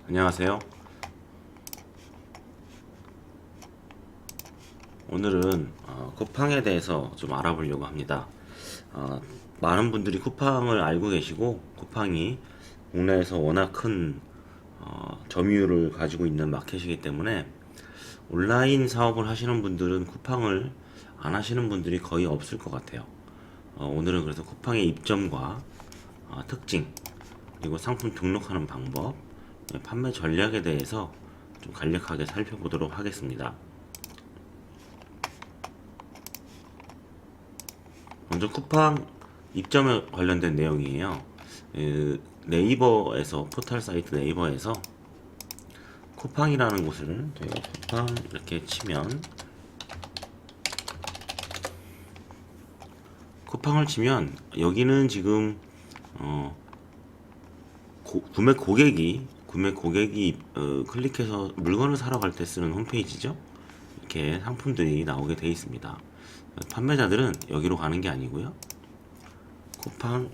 안녕하세요. 오늘은 쿠팡에 대해서 좀 알아보려고 합니다. 어, 많은 분들이 쿠팡을 알고 계시고, 쿠팡이 국내에서 워낙 큰 점유율을 가지고 있는 마켓이기 때문에 온라인 사업을 하시는 분들은 쿠팡을 안 하시는 분들이 거의 없을 것 같아요. 오늘은 그래서 쿠팡의 입점과 특징, 그리고 상품 등록하는 방법, 판매 전략에 대해서 좀 간략하게 살펴보도록 하겠습니다. 먼저 쿠팡 입점에 관련된 내용이에요. 네이버에서, 포털 사이트 네이버에서 쿠팡이라는 곳을 저희가 쿠팡 이렇게 치면, 쿠팡을 치면 여기는 지금 구매 고객이 클릭해서 물건을 사러 갈 때 쓰는 홈페이지죠. 이렇게 상품들이 나오게 되어 있습니다. 판매자들은 여기로 가는 게 아니고요, 쿠팡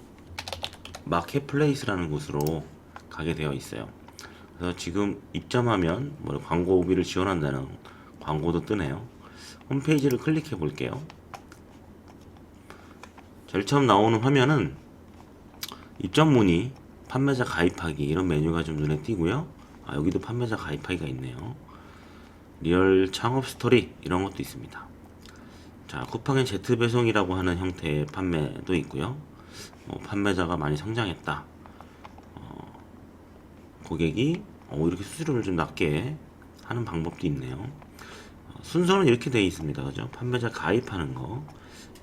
마켓플레이스라는 곳으로 가게 되어 있어요. 그래서 지금 입점하면 뭐 광고비를 지원한다는 광고도 뜨네요. 홈페이지를 클릭해 볼게요. 제일 처음 나오는 화면은 입점 문의, 판매자 가입하기, 이런 메뉴가 좀 눈에 띄고요. 여기도 판매자 가입하기가 있네요. 리얼 창업 스토리, 이런 것도 있습니다. 자, 쿠팡의 제트 배송이라고 하는 형태의 판매도 있고요. 판매자가 많이 성장했다, 고객이 이렇게 수수료를 좀 낮게 하는 방법도 있네요. 순서는 이렇게 되어 있습니다. 그죠? 판매자 가입하는 거,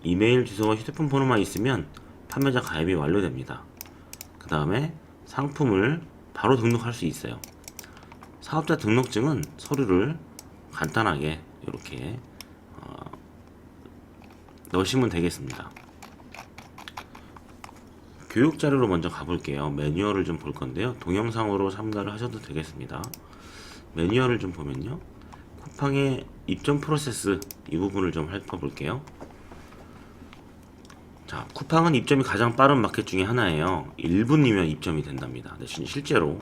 이메일 주소와 휴대폰 번호만 있으면 판매자 가입이 완료됩니다. 그 다음에 상품을 바로 등록할 수 있어요. 사업자 등록증은 서류를 간단하게 이렇게 넣으시면 되겠습니다. 교육 자료로 먼저 가볼게요. 매뉴얼을 좀 볼 건데요. 동영상으로 참가를 하셔도 되겠습니다. 매뉴얼을 좀 보면요, 쿠팡의 입점 프로세스, 이 부분을 좀 살펴볼게요. 자, 쿠팡은 입점이 가장 빠른 마켓 중에 하나예요. 1분이면 입점이 된답니다. 대신 실제로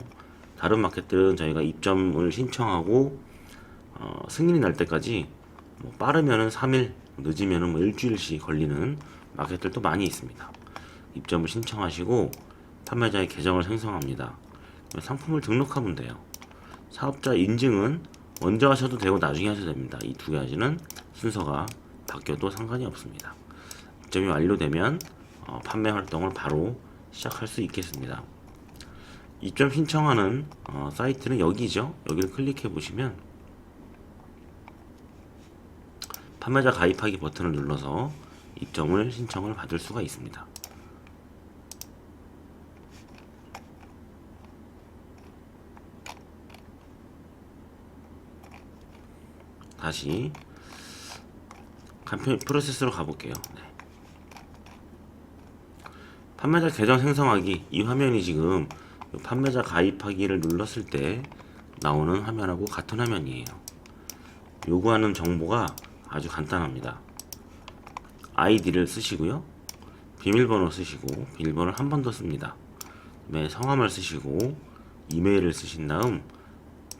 다른 마켓들은 저희가 입점을 신청하고 승인이 날 때까지 빠르면은 3일, 늦으면은 일주일씩 걸리는 마켓들도 많이 있습니다. 입점을 신청하시고 판매자의 계정을 생성합니다. 상품을 등록하면 돼요. 사업자 인증은 먼저 하셔도 되고 나중에 하셔도 됩니다. 이 두 가지는 순서가 바뀌어도 상관이 없습니다. 입점이 완료되면 판매 활동을 바로 시작할 수 있겠습니다. 입점 신청하는 사이트는 여기죠. 여기를 클릭해 보시면 판매자 가입하기 버튼을 눌러서 입점을 신청을 받을 수가 있습니다. 다시 간편 프로세스로 가볼게요. 네. 판매자 계정 생성하기, 이 화면이 지금 판매자 가입하기를 눌렀을 때 나오는 화면하고 같은 화면이에요. 요구하는 정보가 아주 간단합니다. 아이디를 쓰시고요, 비밀번호 쓰시고, 비밀번호를 한 번 더 씁니다. 성함을 쓰시고 이메일을 쓰신 다음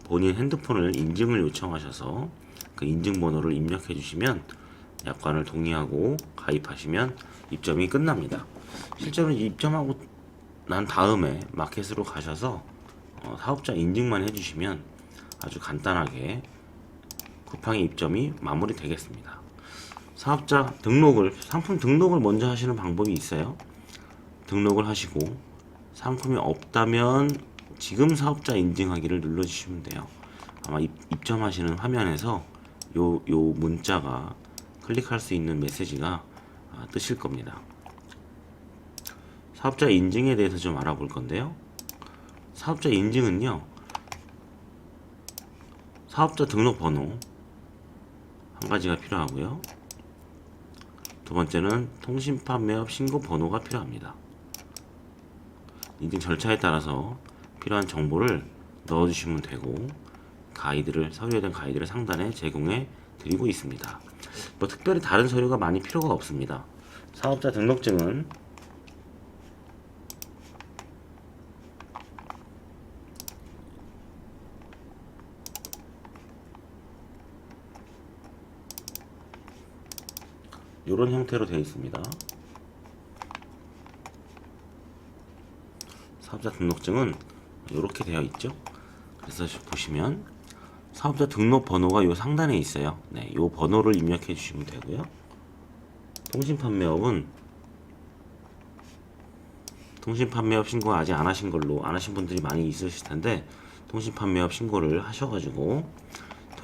본인 핸드폰을 인증을 요청하셔서 그 인증번호를 입력해 주시면 약관을 동의하고 가입하시면 입점이 끝납니다. 실제로 입점하고 난 다음에 마켓으로 가셔서 사업자 인증만 해주시면 아주 간단하게 쿠팡의 입점이 마무리 되겠습니다. 사업자 등록을, 상품 등록을 먼저 하시는 방법이 있어요. 등록을 하시고 상품이 없다면 지금 사업자 인증하기를 눌러주시면 돼요. 아마 입점하시는 화면에서 요 문자가, 클릭할 수 있는 메시지가 뜨실 겁니다. 사업자 인증에 대해서 좀 알아볼 건데요. 사업자 인증은요, 사업자 등록 번호 한 가지가 필요하고요. 두 번째는 통신 판매업 신고 번호가 필요합니다. 인증 절차에 따라서 필요한 정보를 넣어주시면 되고, 서류에 대한 가이드를 상단에 제공해 드리고 있습니다. 특별히 다른 서류가 많이 필요가 없습니다. 사업자 등록증은 이런 형태로 되어 있습니다. 사업자 등록증은 이렇게 되어 있죠. 그래서 보시면 사업자 등록 번호가 요 상단에 있어요. 네, 요 번호를 입력해 주시면 되고요. 통신판매업은 통신판매업 신고 아직 안 하신 걸로, 안 하신 분들이 많이 있으실 텐데 통신판매업 신고를 하셔가지고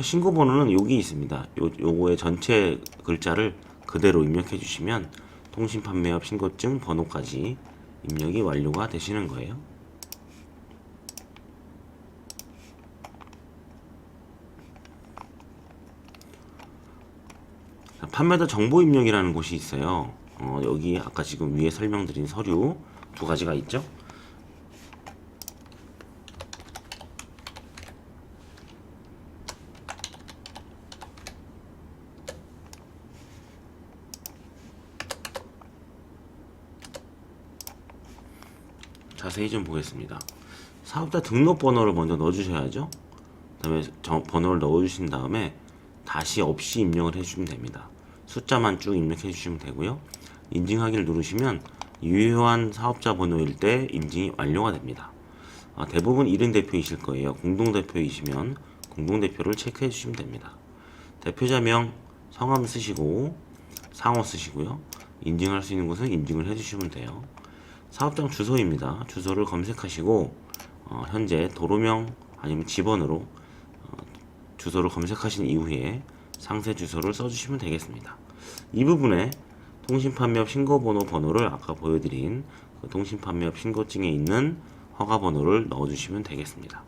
신고 번호는 여기 있습니다. 요거의 전체 글자를 그대로 입력해 주시면 통신판매업 신고증 번호까지 입력이 완료가 되시는 거예요. 판매자 정보 입력이라는 곳이 있어요. 여기 아까 지금 위에 설명드린 서류 두 가지가 있죠. 자세히 좀 보겠습니다. 사업자 등록번호를 먼저 넣어주셔야죠. 그 다음에 번호를 넣어주신 다음에 다시 없이 입력을 해주시면 됩니다. 숫자만 쭉 입력해 주시면 되고요. 인증하기를 누르시면 유효한 사업자 번호일 때 인증이 완료가 됩니다. 대부분 1인 대표이실 거예요. 공동대표이시면 공동대표를 체크해 주시면 됩니다. 대표자명, 성함 쓰시고 상호 쓰시고요. 인증할 수 있는 곳은 인증을 해주시면 돼요. 사업장 주소입니다. 주소를 검색하시고 현재 도로명 아니면 집번호로 주소를 검색하신 이후에 상세 주소를 써주시면 되겠습니다. 이 부분에 통신판매업 신고번호 번호를 아까 보여드린 그 통신판매업 신고증에 있는 허가번호를 넣어주시면 되겠습니다.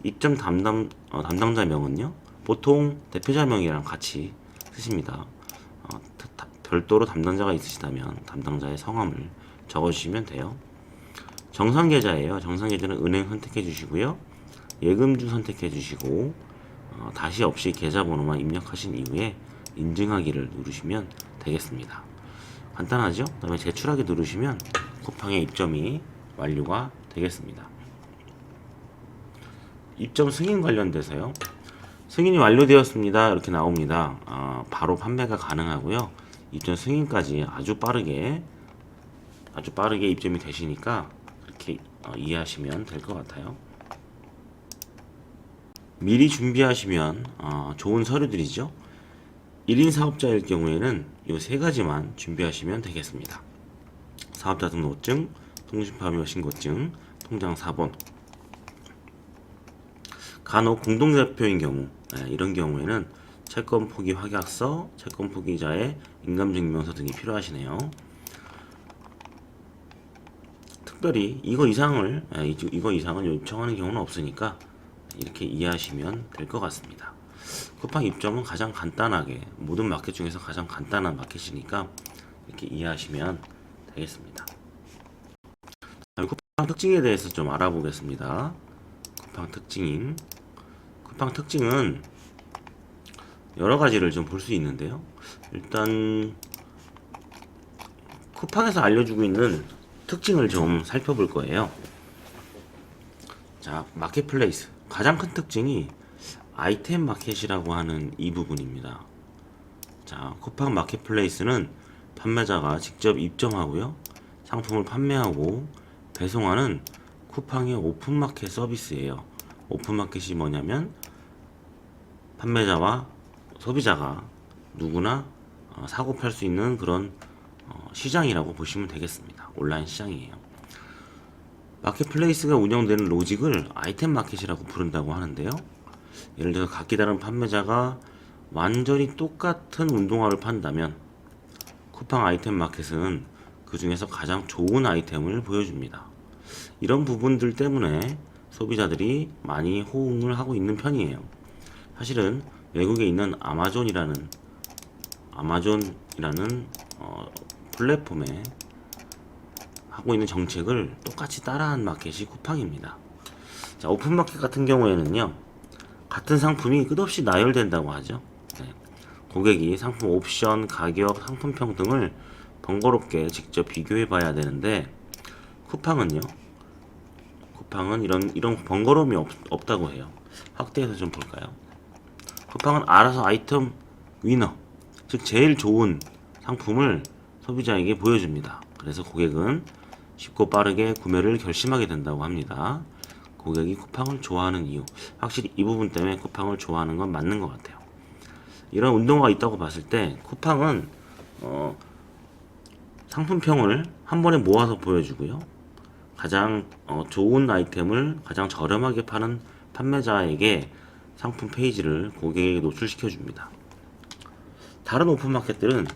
입점 담당자명은요 보통 대표자명이랑 같이 쓰십니다. 별도로 담당자가 있으시다면 담당자의 성함을 적어주시면 돼요. 정상계좌예요. 정상계좌는 은행 선택해 주시고요. 예금주 선택해 주시고 다시 없이 계좌번호만 입력하신 이후에 인증하기를 누르시면 되겠습니다. 간단하죠? 그 다음에 제출하기 누르시면 쿠팡의 입점이 완료가 되겠습니다. 입점 승인 관련돼서요. 승인이 완료되었습니다. 이렇게 나옵니다. 바로 판매가 가능하고요. 입점 승인까지 아주 빠르게 입점이 되시니까 그렇게 이해하시면 될 것 같아요. 미리 준비하시면 좋은 서류들이죠. 1인 사업자일 경우에는 이 세 가지만 준비하시면 되겠습니다. 사업자 등록증, 통신판매업 신고증, 통장 사본. 간혹 공동대표인 경우 이런 경우에는 채권 포기 확약서, 채권 포기자의 인감증명서 등이 필요하시네요. 특별히 이거 이상을 요청하는 경우는 없으니까 이렇게 이해하시면 될 것 같습니다. 쿠팡 입점은 가장 간단하게 모든 마켓 중에서 가장 간단한 마켓이니까 이렇게 이해하시면 되겠습니다. 쿠팡 특징에 대해서 좀 알아보겠습니다. 쿠팡 특징은 여러 가지를 좀 볼 수 있는데요. 일단 쿠팡에서 알려주고 있는 특징을 좀 살펴볼 거예요. 자, 마켓플레이스 가장 큰 특징이 아이템 마켓이라고 하는 이 부분입니다. 자, 쿠팡 마켓플레이스는 판매자가 직접 입점하고요, 상품을 판매하고 배송하는 쿠팡의 오픈마켓 서비스예요. 오픈마켓이 뭐냐면 판매자와 소비자가 누구나 사고 팔 수 있는 그런 시장이라고 보시면 되겠습니다. 온라인 시장이에요. 마켓플레이스가 운영되는 로직을 아이템 마켓이라고 부른다고 하는데요. 예를 들어 각기 다른 판매자가 완전히 똑같은 운동화를 판다면 쿠팡 아이템 마켓은 그 중에서 가장 좋은 아이템을 보여줍니다. 이런 부분들 때문에 소비자들이 많이 호응을 하고 있는 편이에요. 사실은 외국에 있는 아마존이라는 플랫폼에 하고 있는 정책을 똑같이 따라한 마켓이 쿠팡입니다. 자, 오픈마켓 같은 경우에는요, 같은 상품이 끝없이 나열된다고 하죠. 네. 고객이 상품 옵션, 가격, 상품평 등을 번거롭게 직접 비교해 봐야 되는데 쿠팡은 이런 번거로움이 없다고 해요. 확대해서 좀 볼까요? 쿠팡은 알아서 아이템 위너, 즉 제일 좋은 상품을 소비자에게 보여줍니다. 그래서 고객은 쉽고 빠르게 구매를 결심하게 된다고 합니다. 고객이 쿠팡을 좋아하는 이유. 확실히 이 부분 때문에 쿠팡을 좋아하는 건 맞는 것 같아요. 이런 운동화가 있다고 봤을 때 쿠팡은 상품평을 한 번에 모아서 보여주고요. 가장 좋은 아이템을 가장 저렴하게 파는 판매자에게 상품 페이지를 고객에게 노출시켜 줍니다. 다른 오픈마켓들은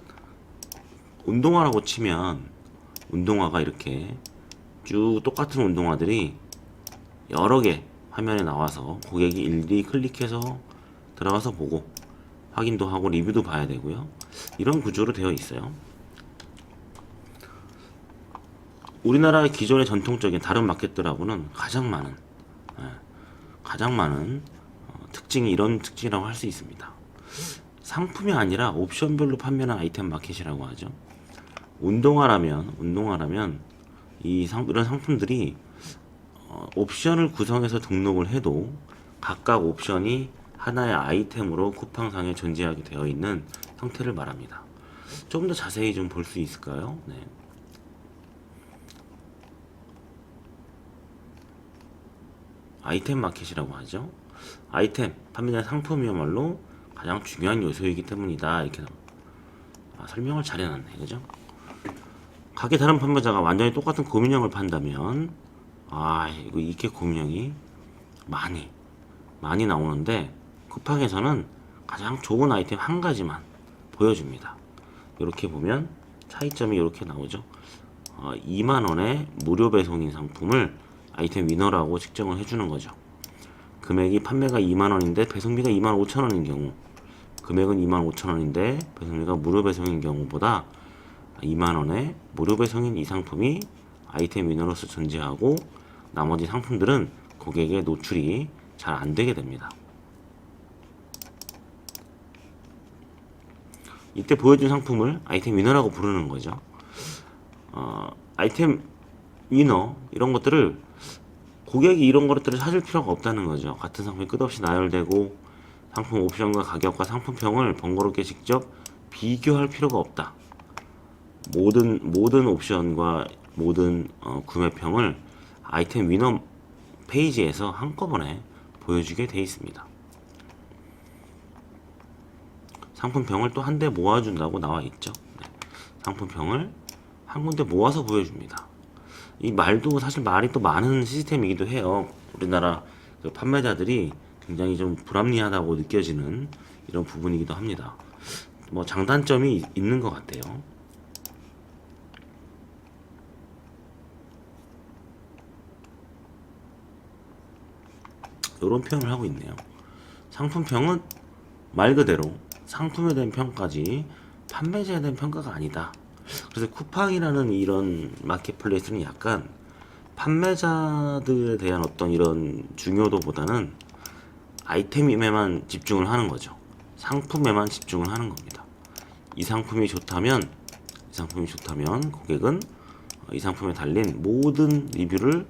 운동화라고 치면 운동화가 이렇게 쭉 똑같은 운동화들이 여러 개 화면에 나와서 고객이 일일이 클릭해서 들어가서 보고 확인도 하고 리뷰도 봐야 되고요. 이런 구조로 되어 있어요. 우리나라 기존의 전통적인 다른 마켓들하고는 가장 많은 특징이 이런 특징이라고 할 수 있습니다. 상품이 아니라 옵션별로 판매하는 아이템 마켓이라고 하죠. 운동화라면 이런 상품들이 옵션을 구성해서 등록을 해도 각각 옵션이 하나의 아이템으로 쿠팡상에 존재하게 되어 있는 형태를 말합니다. 조금 더 자세히 좀 볼 수 있을까요? 네. 아이템 마켓이라고 하죠. 아이템, 판매자 상품이야말로 가장 중요한 요소이기 때문이다. 이렇게 설명을 잘 해놨네. 그죠? 각기 다른 판매자가 완전히 똑같은 고민형을 판다면 이거 이렇게 고민형이 많이 나오는데 쿠팡에서는 가장 좋은 아이템 한 가지만 보여줍니다. 이렇게 보면 차이점이 이렇게 나오죠. 2만원의 무료 배송인 상품을 아이템 위너라고 측정을 해주는 거죠. 금액이 판매가 2만원인데 배송비가 25,000원인 경우, 금액은 25,000원인데 배송비가 무료 배송인 경우보다 2만원의 무료 배송인 이 상품이 아이템 위너로서 존재하고 나머지 상품들은 고객의 노출이 잘 안되게 됩니다. 이때 보여준 상품을 아이템 위너라고 부르는 거죠. 아이템 위너 이런 것들을 고객이 이런 것들을 찾을 필요가 없다는 거죠. 같은 상품이 끝없이 나열되고 상품 옵션과 가격과 상품평을 번거롭게 직접 비교할 필요가 없다. 모든 옵션과 모든 구매평을 아이템 위너 페이지에서 한꺼번에 보여주게 되어 있습니다. 상품평을 또 한 대 모아준다고 나와 있죠. 네. 상품평을 한 군데 모아서 보여줍니다. 이 말도 사실 말이 또 많은 시스템이기도 해요. 우리나라 그 판매자들이 굉장히 좀 불합리하다고 느껴지는 이런 부분이기도 합니다. 뭐 장단점이 있는 것 같아요. 이런 표현을 하고 있네요. 상품평은 말 그대로 상품에 대한 평가지 판매자에 대한 평가가 아니다. 그래서 쿠팡이라는 이런 마켓플레이스는 약간 판매자들에 대한 어떤 이런 중요도보다는 아이템에만 집중을 하는 거죠. 상품에만 집중을 하는 겁니다. 이 상품이 좋다면 고객은 이 상품에 달린 모든 리뷰를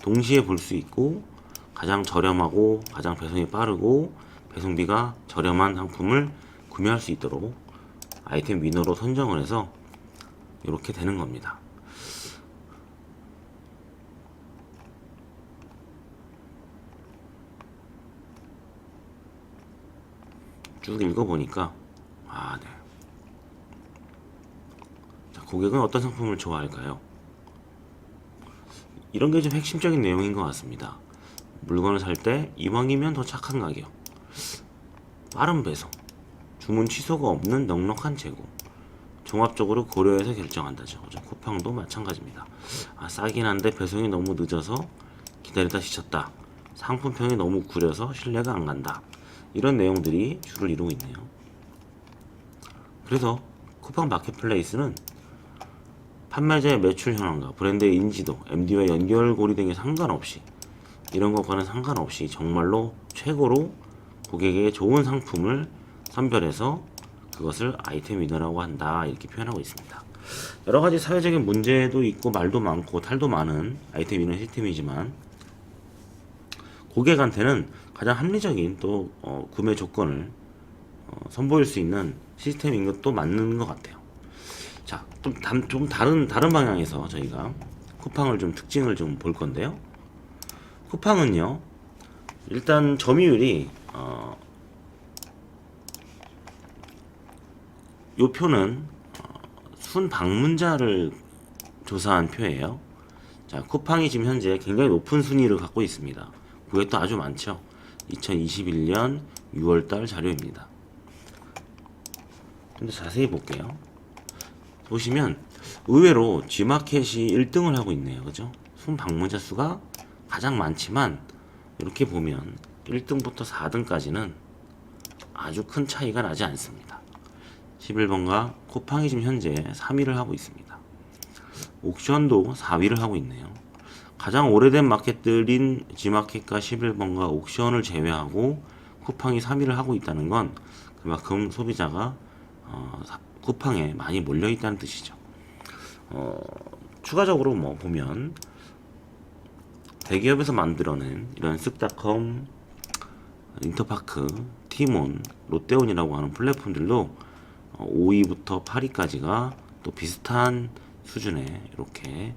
동시에 볼 수 있고 가장 저렴하고 가장 배송이 빠르고 배송비가 저렴한 상품을 구매할 수 있도록 아이템 위너로 선정을 해서 이렇게 되는 겁니다. 쭉 읽어보니까 네. 자, 고객은 어떤 상품을 좋아할까요? 이런 게 좀 핵심적인 내용인 것 같습니다. 물건을 살 때 이왕이면 더 착한 가격, 빠른 배송, 주문 취소가 없는 넉넉한 재고, 종합적으로 고려해서 결정한다죠. 쿠팡도 마찬가지입니다. 싸긴 한데 배송이 너무 늦어서 기다리다 지쳤다. 상품평이 너무 구려서 신뢰가 안 간다. 이런 내용들이 주를 이루고 있네요. 그래서 쿠팡 마켓플레이스는 판매자의 매출 현황과 브랜드의 인지도, MD와 연결고리 등에 상관없이 이런 것과는 상관없이 정말로 최고로 고객에게 좋은 상품을 선별해서 그것을 아이템 위너라고 한다. 이렇게 표현하고 있습니다. 여러가지 사회적인 문제도 있고 말도 많고 탈도 많은 아이템 위너 시스템이지만 고객한테는 가장 합리적인 또 구매 조건을 선보일 수 있는 시스템인 것도 맞는 것 같아요. 자, 좀 다른 방향에서 저희가 쿠팡을 좀 특징을 좀 볼 건데요. 쿠팡은요, 일단 점유율이 요 표는 순 방문자를 조사한 표예요. 자, 쿠팡이 지금 현재 굉장히 높은 순위를 갖고 있습니다. 구획도 아주 많죠. 2021년 6월달 자료입니다. 근데 자세히 볼게요. 보시면 의외로 G마켓이 1등을 하고 있네요. 그죠? 순 방문자 수가 가장 많지만 이렇게 보면 1등부터 4등까지는 아주 큰 차이가 나지 않습니다. 11번가 쿠팡이 지금 현재 3위를 하고 있습니다. 옥션도 4위를 하고 있네요. 가장 오래된 마켓들인 G마켓과 11번가 옥션을 제외하고 쿠팡이 3위를 하고 있다는 건 그만큼 소비자가 쿠팡에 많이 몰려 있다는 뜻이죠. 추가적으로 뭐 보면 대기업에서 만들어낸 이런 쓱닷컴, 인터파크, 티몬, 롯데온이라고 하는 플랫폼들도 5위부터 8위까지가 또 비슷한 수준의 이렇게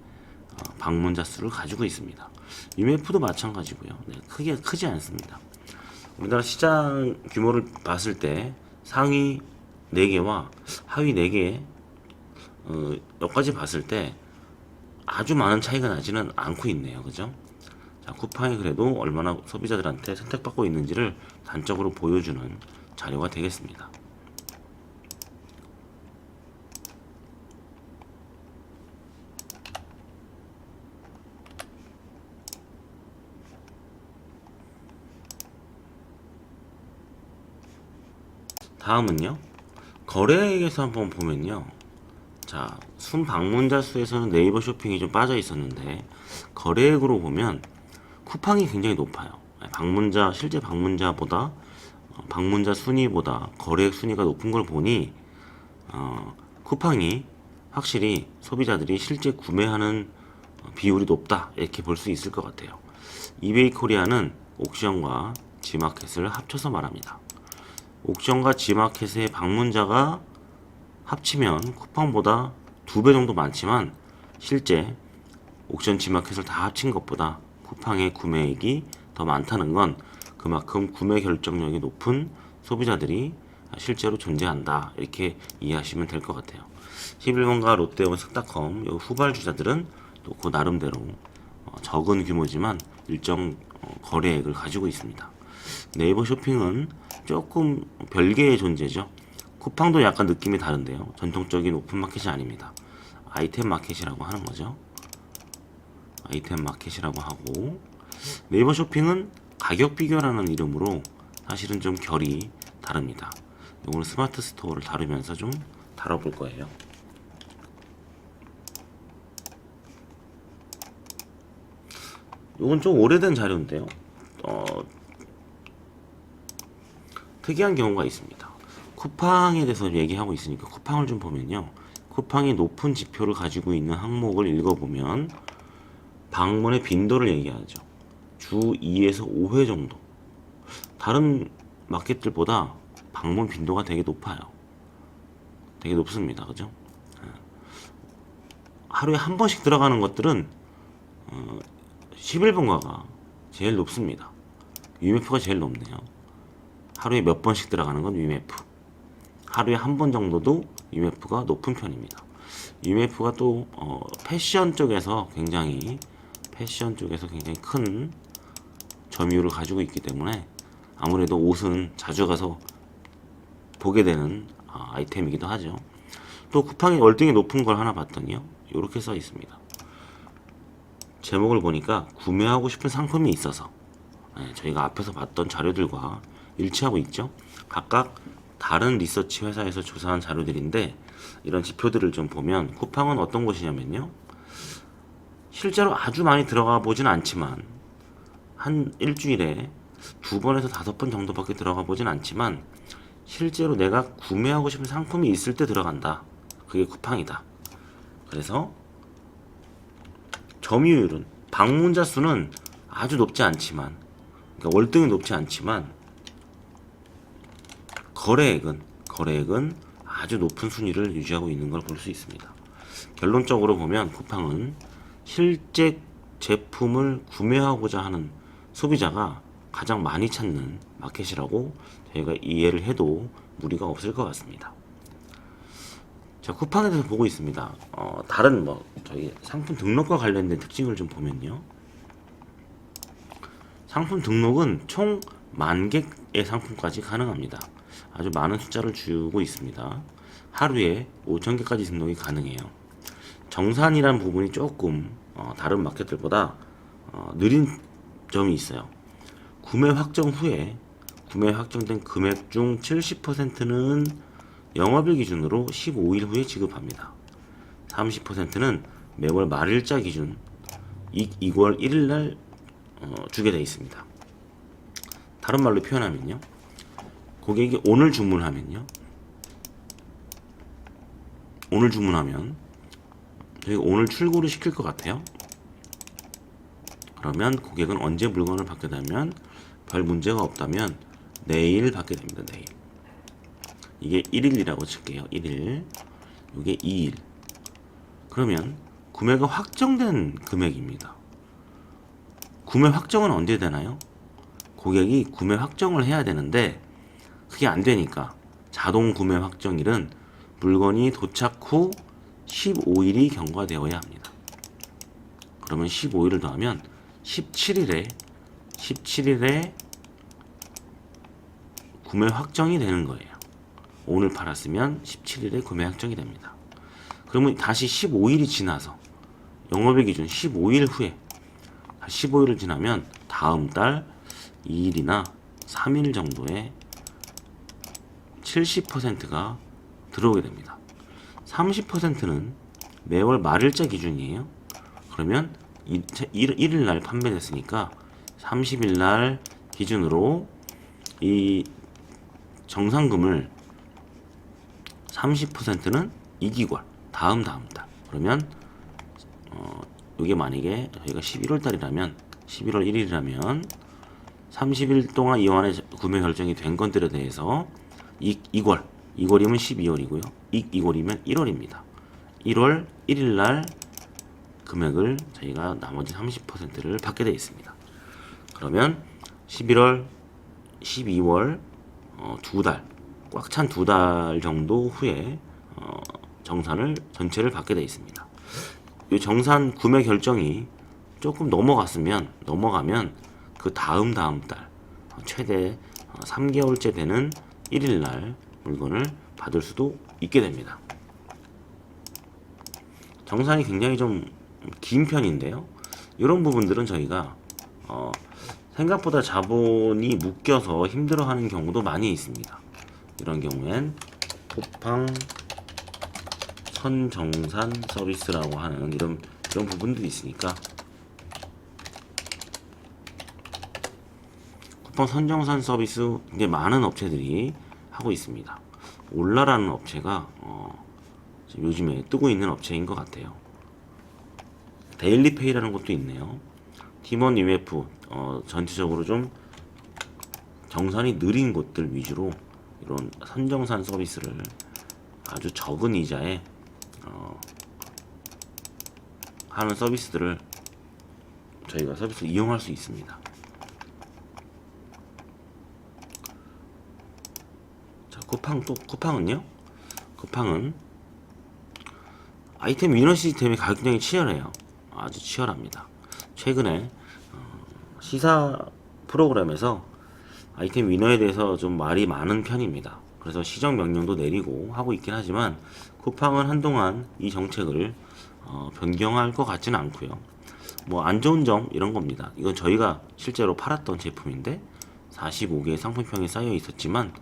방문자 수를 가지고 있습니다. UMF도 마찬가지고요. 네, 크지 않습니다. 우리나라 시장 규모를 봤을 때 상위 4개와 하위 4개 여기까지 봤을 때 아주 많은 차이가 나지는 않고 있네요. 그죠? 자, 쿠팡이 그래도 얼마나 소비자들한테 선택받고 있는지를 단적으로 보여주는 자료가 되겠습니다. 다음은요, 거래액에서 한번 보면요, 자, 순 방문자 수에서는 네이버 쇼핑이 좀 빠져 있었는데 거래액으로 보면 쿠팡이 굉장히 높아요. 실제 방문자보다 방문자 순위보다 거래액 순위가 높은 걸 보니 쿠팡이 확실히 소비자들이 실제 구매하는 비율이 높다 이렇게 볼 수 있을 것 같아요. 이베이 코리아는 옥션과 G마켓을 합쳐서 말합니다. 옥션과 G마켓의 방문자가 합치면 쿠팡보다 2배 정도 많지만 실제 옥션 G마켓을 다 합친 것보다 쿠팡의 구매액이 더 많다는 건 그만큼 구매 결정력이 높은 소비자들이 실제로 존재한다 이렇게 이해하시면 될 것 같아요. 11번가 롯데온, 쓱닷컴 후발주자들은 또 그 나름대로 적은 규모지만 일정 거래액을 가지고 있습니다. 네이버 쇼핑은 조금 별개의 존재죠. 쿠팡도 약간 느낌이 다른데요. 전통적인 오픈마켓이 아닙니다. 아이템 마켓이라고 하는 거죠. 아이템 마켓이라고 하고, 네이버 쇼핑은 가격 비교라는 이름으로 사실은 좀 결이 다릅니다. 이거는 스마트 스토어를 다루면서 좀 다뤄볼 거예요. 이건 좀 오래된 자료인데요. 특이한 경우가 있습니다. 쿠팡에 대해서 얘기하고 있으니까 쿠팡을 좀 보면요. 쿠팡이 높은 지표를 가지고 있는 항목을 읽어보면 방문의 빈도를 얘기하죠. 주 2에서 5회 정도. 다른 마켓들보다 방문 빈도가 되게 높아요. 되게 높습니다. 그죠? 하루에 한 번씩 들어가는 것들은 11번가가 제일 높습니다. UMF가 제일 높네요. 하루에 몇 번씩 들어가는 건 UMF. 하루에 한 번 정도도 UMF가 높은 편입니다. UMF가 또 패션 쪽에서 굉장히 큰 점유율을 가지고 있기 때문에 아무래도 옷은 자주 가서 보게 되는 아이템이기도 하죠. 또 쿠팡이 월등히 높은 걸 하나 봤더니요. 이렇게 써 있습니다. 제목을 보니까 구매하고 싶은 상품이 있어서 저희가 앞에서 봤던 자료들과 일치하고 있죠. 각각 다른 리서치 회사에서 조사한 자료들인데 이런 지표들을 좀 보면 쿠팡은 어떤 곳이냐면요. 실제로 아주 많이 들어가 보진 않지만 한 일주일에 2번에서 5번 정도밖에 들어가 보진 않지만 실제로 내가 구매하고 싶은 상품이 있을 때 들어간다. 그게 쿠팡이다. 그래서 점유율은 방문자 수는 아주 높지 않지만 그러니까 월등히 높지 않지만 거래액은 아주 높은 순위를 유지하고 있는 걸 볼 수 있습니다. 결론적으로 보면 쿠팡은 실제 제품을 구매하고자 하는 소비자가 가장 많이 찾는 마켓이라고 저희가 이해를 해도 무리가 없을 것 같습니다. 자, 쿠팡에 대해서 보고 있습니다. 다른 저희 상품 등록과 관련된 특징을 좀 보면요. 상품 등록은 총 10,000개의 상품까지 가능합니다. 아주 많은 숫자를 주고 있습니다. 하루에 5,000개까지 등록이 가능해요. 정산이란 부분이 조금 다른 마켓들보다 느린 점이 있어요. 구매 확정 후에 구매 확정된 금액 중 70%는 영업일 기준으로 15일 후에 지급합니다. 30%는 매월 말일자 기준 2월 1일 날 주게 되어 있습니다. 다른 말로 표현하면요. 고객이 오늘 주문하면요. 오늘 주문하면 저희가 오늘 출고를 시킬 것 같아요. 그러면 고객은 언제 물건을 받게 되면 별 문제가 없다면 내일 받게 됩니다. 내일. 이게 1일이라고 칠게요. 1일. 이게 2일. 그러면 구매가 확정된 금액입니다. 구매 확정은 언제 되나요? 고객이 구매 확정을 해야 되는데 그게 안 되니까 자동 구매 확정일은 물건이 도착 후 15일이 경과되어야 합니다. 그러면 15일을 더하면 17일에 구매 확정이 되는 거예요. 오늘 팔았으면 17일에 구매 확정이 됩니다. 그러면 다시 15일이 지나서 영업일 기준 15일 후에 15일을 지나면 다음 달 2일이나 3일 정도에 70%가 들어오게 됩니다. 30%는 매월 말일자 기준이에요. 그러면 1일 날 판매됐으니까 30일 날 기준으로 이 정산금을 30%는 2기월 다음 달. 그러면 이게 만약에 저희가 11월 달이라면 11월 1일이라면 30일 동안 이완의 구매 결정이 된 건들에 대해서 2월 2월이면 12월이고요. 2월이면 1월입니다. 1월 1일 날 금액을 저희가 나머지 30%를 받게 되어 있습니다. 그러면 11월, 12월 두 달, 꽉 찬 2달 정도 후에 정산을 전체를 받게 되어 있습니다. 이 정산 구매 결정이 조금 넘어가면 그 다음 달 최대 3개월째 되는 1일 날 물건을 받을 수도 있게 됩니다. 정산이 굉장히 좀 긴 편인데요. 이런 부분들은 저희가 생각보다 자본이 묶여서 힘들어하는 경우도 많이 있습니다. 이런 경우엔 쿠팡 선정산 서비스라고 하는 이런 부분들이 있으니까 쿠팡 선정산 서비스 이제 많은 업체들이 하고 있습니다. 올라라는 업체가 요즘에 뜨고 있는 업체인 것 같아요. 데일리페이라는 것도 있네요. 팀원 UF 전체적으로 좀 정산이 느린 곳들 위주로 이런 선정산 서비스를 아주 적은 이자에 하는 서비스들을 저희가 서비스를 이용할 수 있습니다. 자, 쿠팡은요? 쿠팡은 아이템 위너 시스템이 가격이 치열해요. 아주 치열합니다. 최근에 시사 프로그램에서 아이템 위너에 대해서 좀 말이 많은 편입니다. 그래서 시정 명령도 내리고 하고 있긴 하지만 쿠팡은 한동안 이 정책을 변경할 것 같지는 않고요. 뭐 안 좋은 점 이런 겁니다. 이건 저희가 실제로 팔았던 제품인데 45개의 상품평이 쌓여 있었지만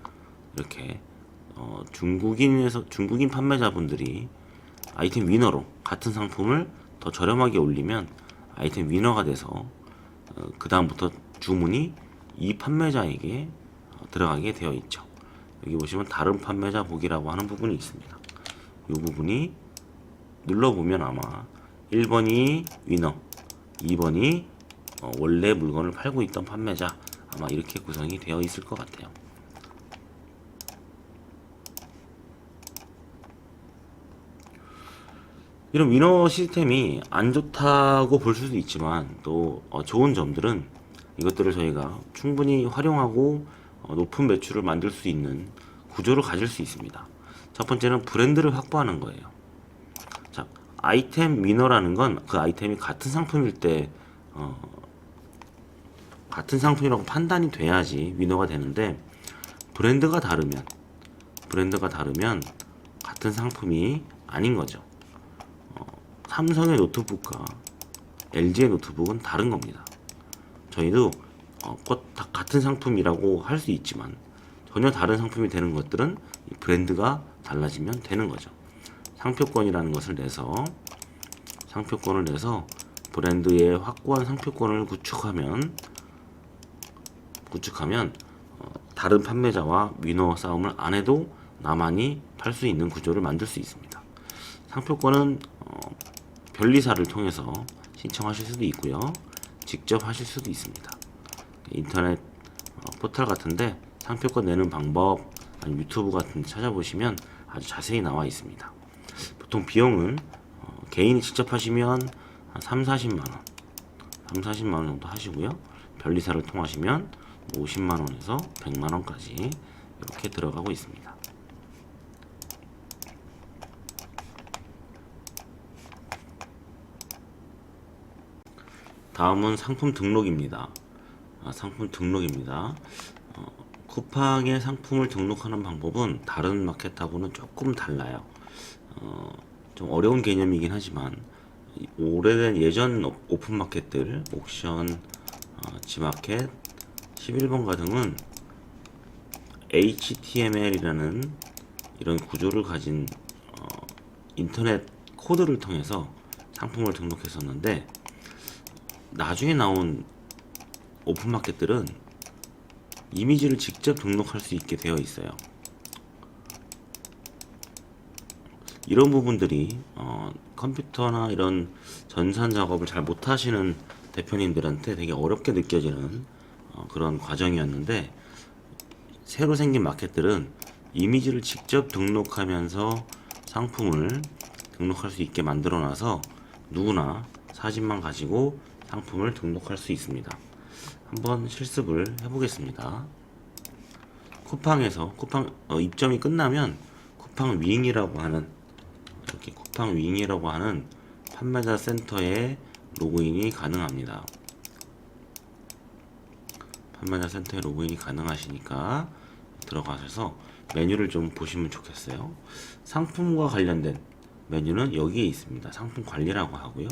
이렇게 중국인 판매자분들이 아이템 위너로 같은 상품을 더 저렴하게 올리면 아이템 위너가 돼서 그 다음부터 주문이 이 판매자에게 들어가게 되어 있죠. 여기 보시면 다른 판매자 보기라고 하는 부분이 있습니다. 이 부분이 눌러보면 아마 1번이 위너, 2번이 원래 물건을 팔고 있던 판매자, 아마 이렇게 구성이 되어 있을 것 같아요. 이런 위너 시스템이 안 좋다고 볼 수도 있지만 또 좋은 점들은 이것들을 저희가 충분히 활용하고 높은 매출을 만들 수 있는 구조를 가질 수 있습니다. 첫 번째는 브랜드를 확보하는 거예요. 자, 아이템 위너라는 건 그 아이템이 같은 상품일 때 같은 상품이라고 판단이 돼야지 위너가 되는데, 브랜드가 다르면 같은 상품이 아닌 거죠. 삼성의 노트북과 LG의 노트북은 다른 겁니다. 저희도 다 같은 상품이라고 할 수 있지만 전혀 다른 상품이 되는 것들은 이 브랜드가 달라지면 되는 거죠. 상표권이라는 것을 내서 브랜드의 확고한 상표권을 구축하면 다른 판매자와 위너 싸움을 안 해도 나만이 팔 수 있는 구조를 만들 수 있습니다. 상표권은 변리사를 통해서 신청하실 수도 있고요, 직접 하실 수도 있습니다. 인터넷 포털 같은데 상표권 내는 방법, 아니면 유튜브 같은 데 찾아보시면 아주 자세히 나와 있습니다. 보통 비용은 개인이 직접 하시면 한 3-40만원 정도 하시고요, 변리사를 통하시면 50만원에서 100만원까지 이렇게 들어가고 있습니다. 다음은 상품 등록입니다. 쿠팡의 상품을 등록하는 방법은 다른 마켓하고는 조금 달라요. 좀 어려운 개념이긴 하지만 오래된 예전 오픈 마켓들, 옥션, 지마켓, 11번가 등은 HTML이라는 이런 구조를 가진 인터넷 코드를 통해서 상품을 등록했었는데, 나중에 나온 오픈 마켓들은 이미지를 직접 등록할 수 있게 되어 있어요. 이런 부분들이 컴퓨터나 이런 전산 작업을 잘 못하시는 대표님들한테 되게 어렵게 느껴지는 그런 과정이었는데, 새로 생긴 마켓들은 이미지를 직접 등록하면서 상품을 등록할 수 있게 만들어 놔서 누구나 사진만 가지고 상품을 등록할 수 있습니다. 한번 실습을 해보겠습니다. 쿠팡에서 입점이 끝나면 쿠팡 윙이라고 하는 판매자 센터에 로그인이 가능합니다. 판매자 센터에 로그인이 가능하시니까 들어가셔서 메뉴를 좀 보시면 좋겠어요. 상품과 관련된 메뉴는 여기에 있습니다. 상품 관리라고 하고요.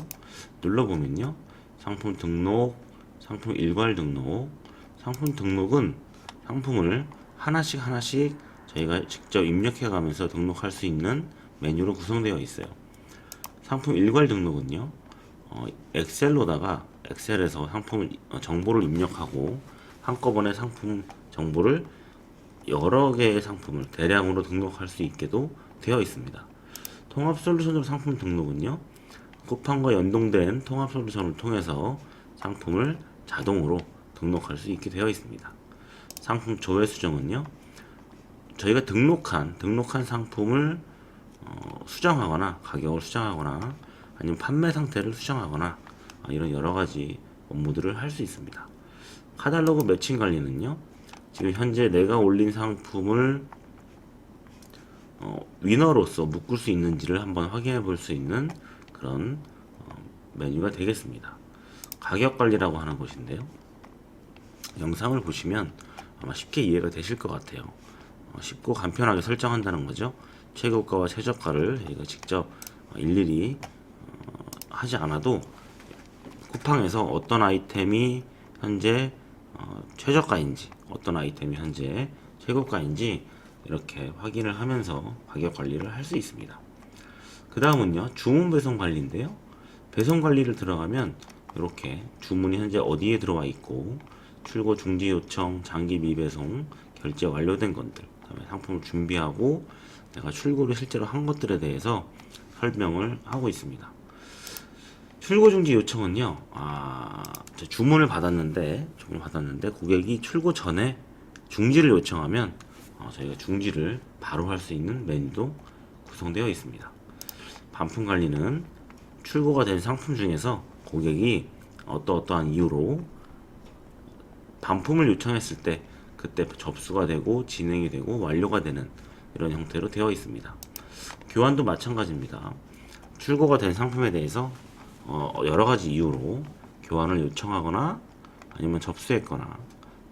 눌러보면요, 상품 등록, 상품 일괄 등록. 상품 등록은 상품을 하나씩 저희가 직접 입력해 가면서 등록할 수 있는 메뉴로 구성되어 있어요. 상품 일괄 등록은요, 엑셀에서 상품 정보를 입력하고 한꺼번에 상품 정보를 여러 개의 상품을 대량으로 등록할 수 있게도 되어 있습니다. 통합 솔루션으로 상품 등록은요, 쿠팡과 연동된 통합 솔루션을 통해서 상품을 자동으로 등록할 수 있게 되어 있습니다. 상품 조회 수정은요, 저희가 등록한 상품을 수정하거나 가격을 수정하거나 아니면 판매 상태를 수정하거나 이런 여러 가지 업무들을 할 수 있습니다. 카탈로그 매칭 관리는요, 지금 현재 내가 올린 상품을 위너로서 묶을 수 있는지를 한번 확인해 볼 수 있는 그런 메뉴가 되겠습니다. 가격 관리라고 하는 곳인데요, 영상을 보시면 아마 쉽게 이해가 되실 것 같아요. 쉽고 간편하게 설정한다는 거죠. 최고가와 최저가를 저희가 직접 일일이 하지 않아도 쿠팡에서 어떤 아이템이 현재 최저가인지, 어떤 아이템이 현재 최고가인지 이렇게 확인을 하면서 가격 관리를 할 수 있습니다. 그 다음은요, 주문 배송 관리인데요, 배송 관리를 들어가면 이렇게 주문이 현재 어디에 들어와 있고, 출고 중지 요청, 장기 미배송, 결제 완료된 것들, 그다음에 상품을 준비하고 내가 출고를 실제로 한 것들에 대해서 설명을 하고 있습니다. 출고 중지 요청은요, 주문을 받았는데 고객이 출고 전에 중지를 요청하면 저희가 중지를 바로 할 수 있는 메뉴도 구성되어 있습니다. 반품 관리는 출고가 된 상품 중에서 고객이 어떠어떠한 이유로 반품을 요청했을 때 그때 접수가 되고 진행이 되고 완료가 되는 이런 형태로 되어 있습니다. 교환도 마찬가지입니다. 출고가 된 상품에 대해서 여러 가지 이유로 교환을 요청하거나 아니면 접수했거나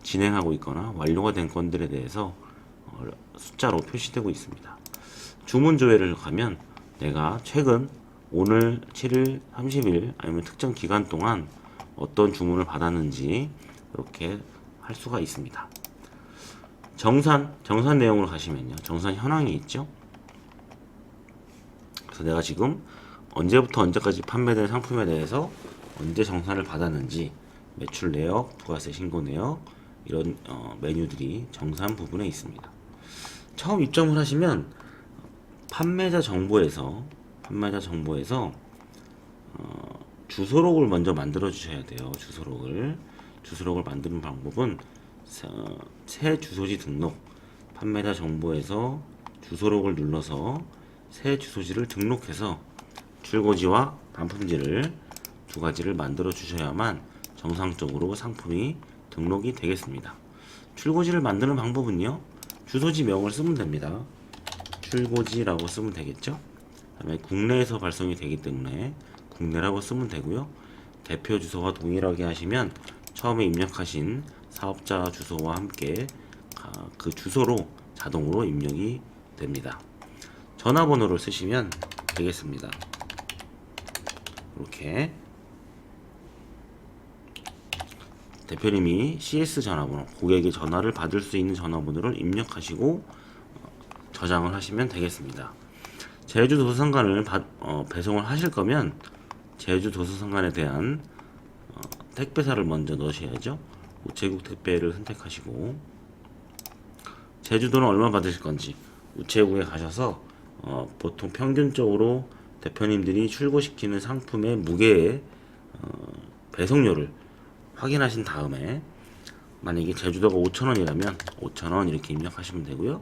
진행하고 있거나 완료가 된 건들에 대해서 숫자로 표시되고 있습니다. 주문 조회를 가면 내가 최근 오늘 7일, 30일 아니면 특정 기간 동안 어떤 주문을 받았는지 이렇게 할 수가 있습니다. 정산 내용으로 가시면요. 정산 현황이 있죠. 그래서 내가 지금 언제부터 언제까지 판매된 상품에 대해서 언제 정산을 받았는지 매출 내역, 부가세 신고 내역 이런 메뉴들이 정산 부분에 있습니다. 처음 입점을 하시면 판매자 정보에서 주소록을 먼저 만들어 주셔야 돼요. 주소록을 만드는 방법은 새 주소지 등록, 판매자 정보에서 주소록을 눌러서 새 주소지를 등록해서 출고지와 반품지를 두 가지를 만들어 주셔야만 정상적으로 상품이 등록이 되겠습니다. 출고지를 만드는 방법은요, 주소지 명을 쓰면 됩니다. 출고지라고 쓰면 되겠죠. 그다음에 국내에서 발송이 되기 때문에 국내라고 쓰면 되고요. 대표 주소와 동일하게 하시면 처음에 입력하신 사업자 주소와 함께 그 주소로 자동으로 입력이 됩니다. 전화번호를 쓰시면 되겠습니다. 이렇게 대표님이 CS 전화번호, 고객의 전화를 받을 수 있는 전화번호를 입력하시고 저장을 하시면 되겠습니다. 제주 도서상관을 배송을 하실 거면 제주 도서상관에 대한 택배사를 먼저 넣으셔야죠. 우체국 택배를 선택하시고 제주도는 얼마 받으실 건지 우체국에 가셔서 보통 평균적으로 대표님들이 출고시키는 상품의 무게의 배송료를 확인하신 다음에 만약에 제주도가 5,000원이라면 5,000원 이렇게 입력하시면 되고요.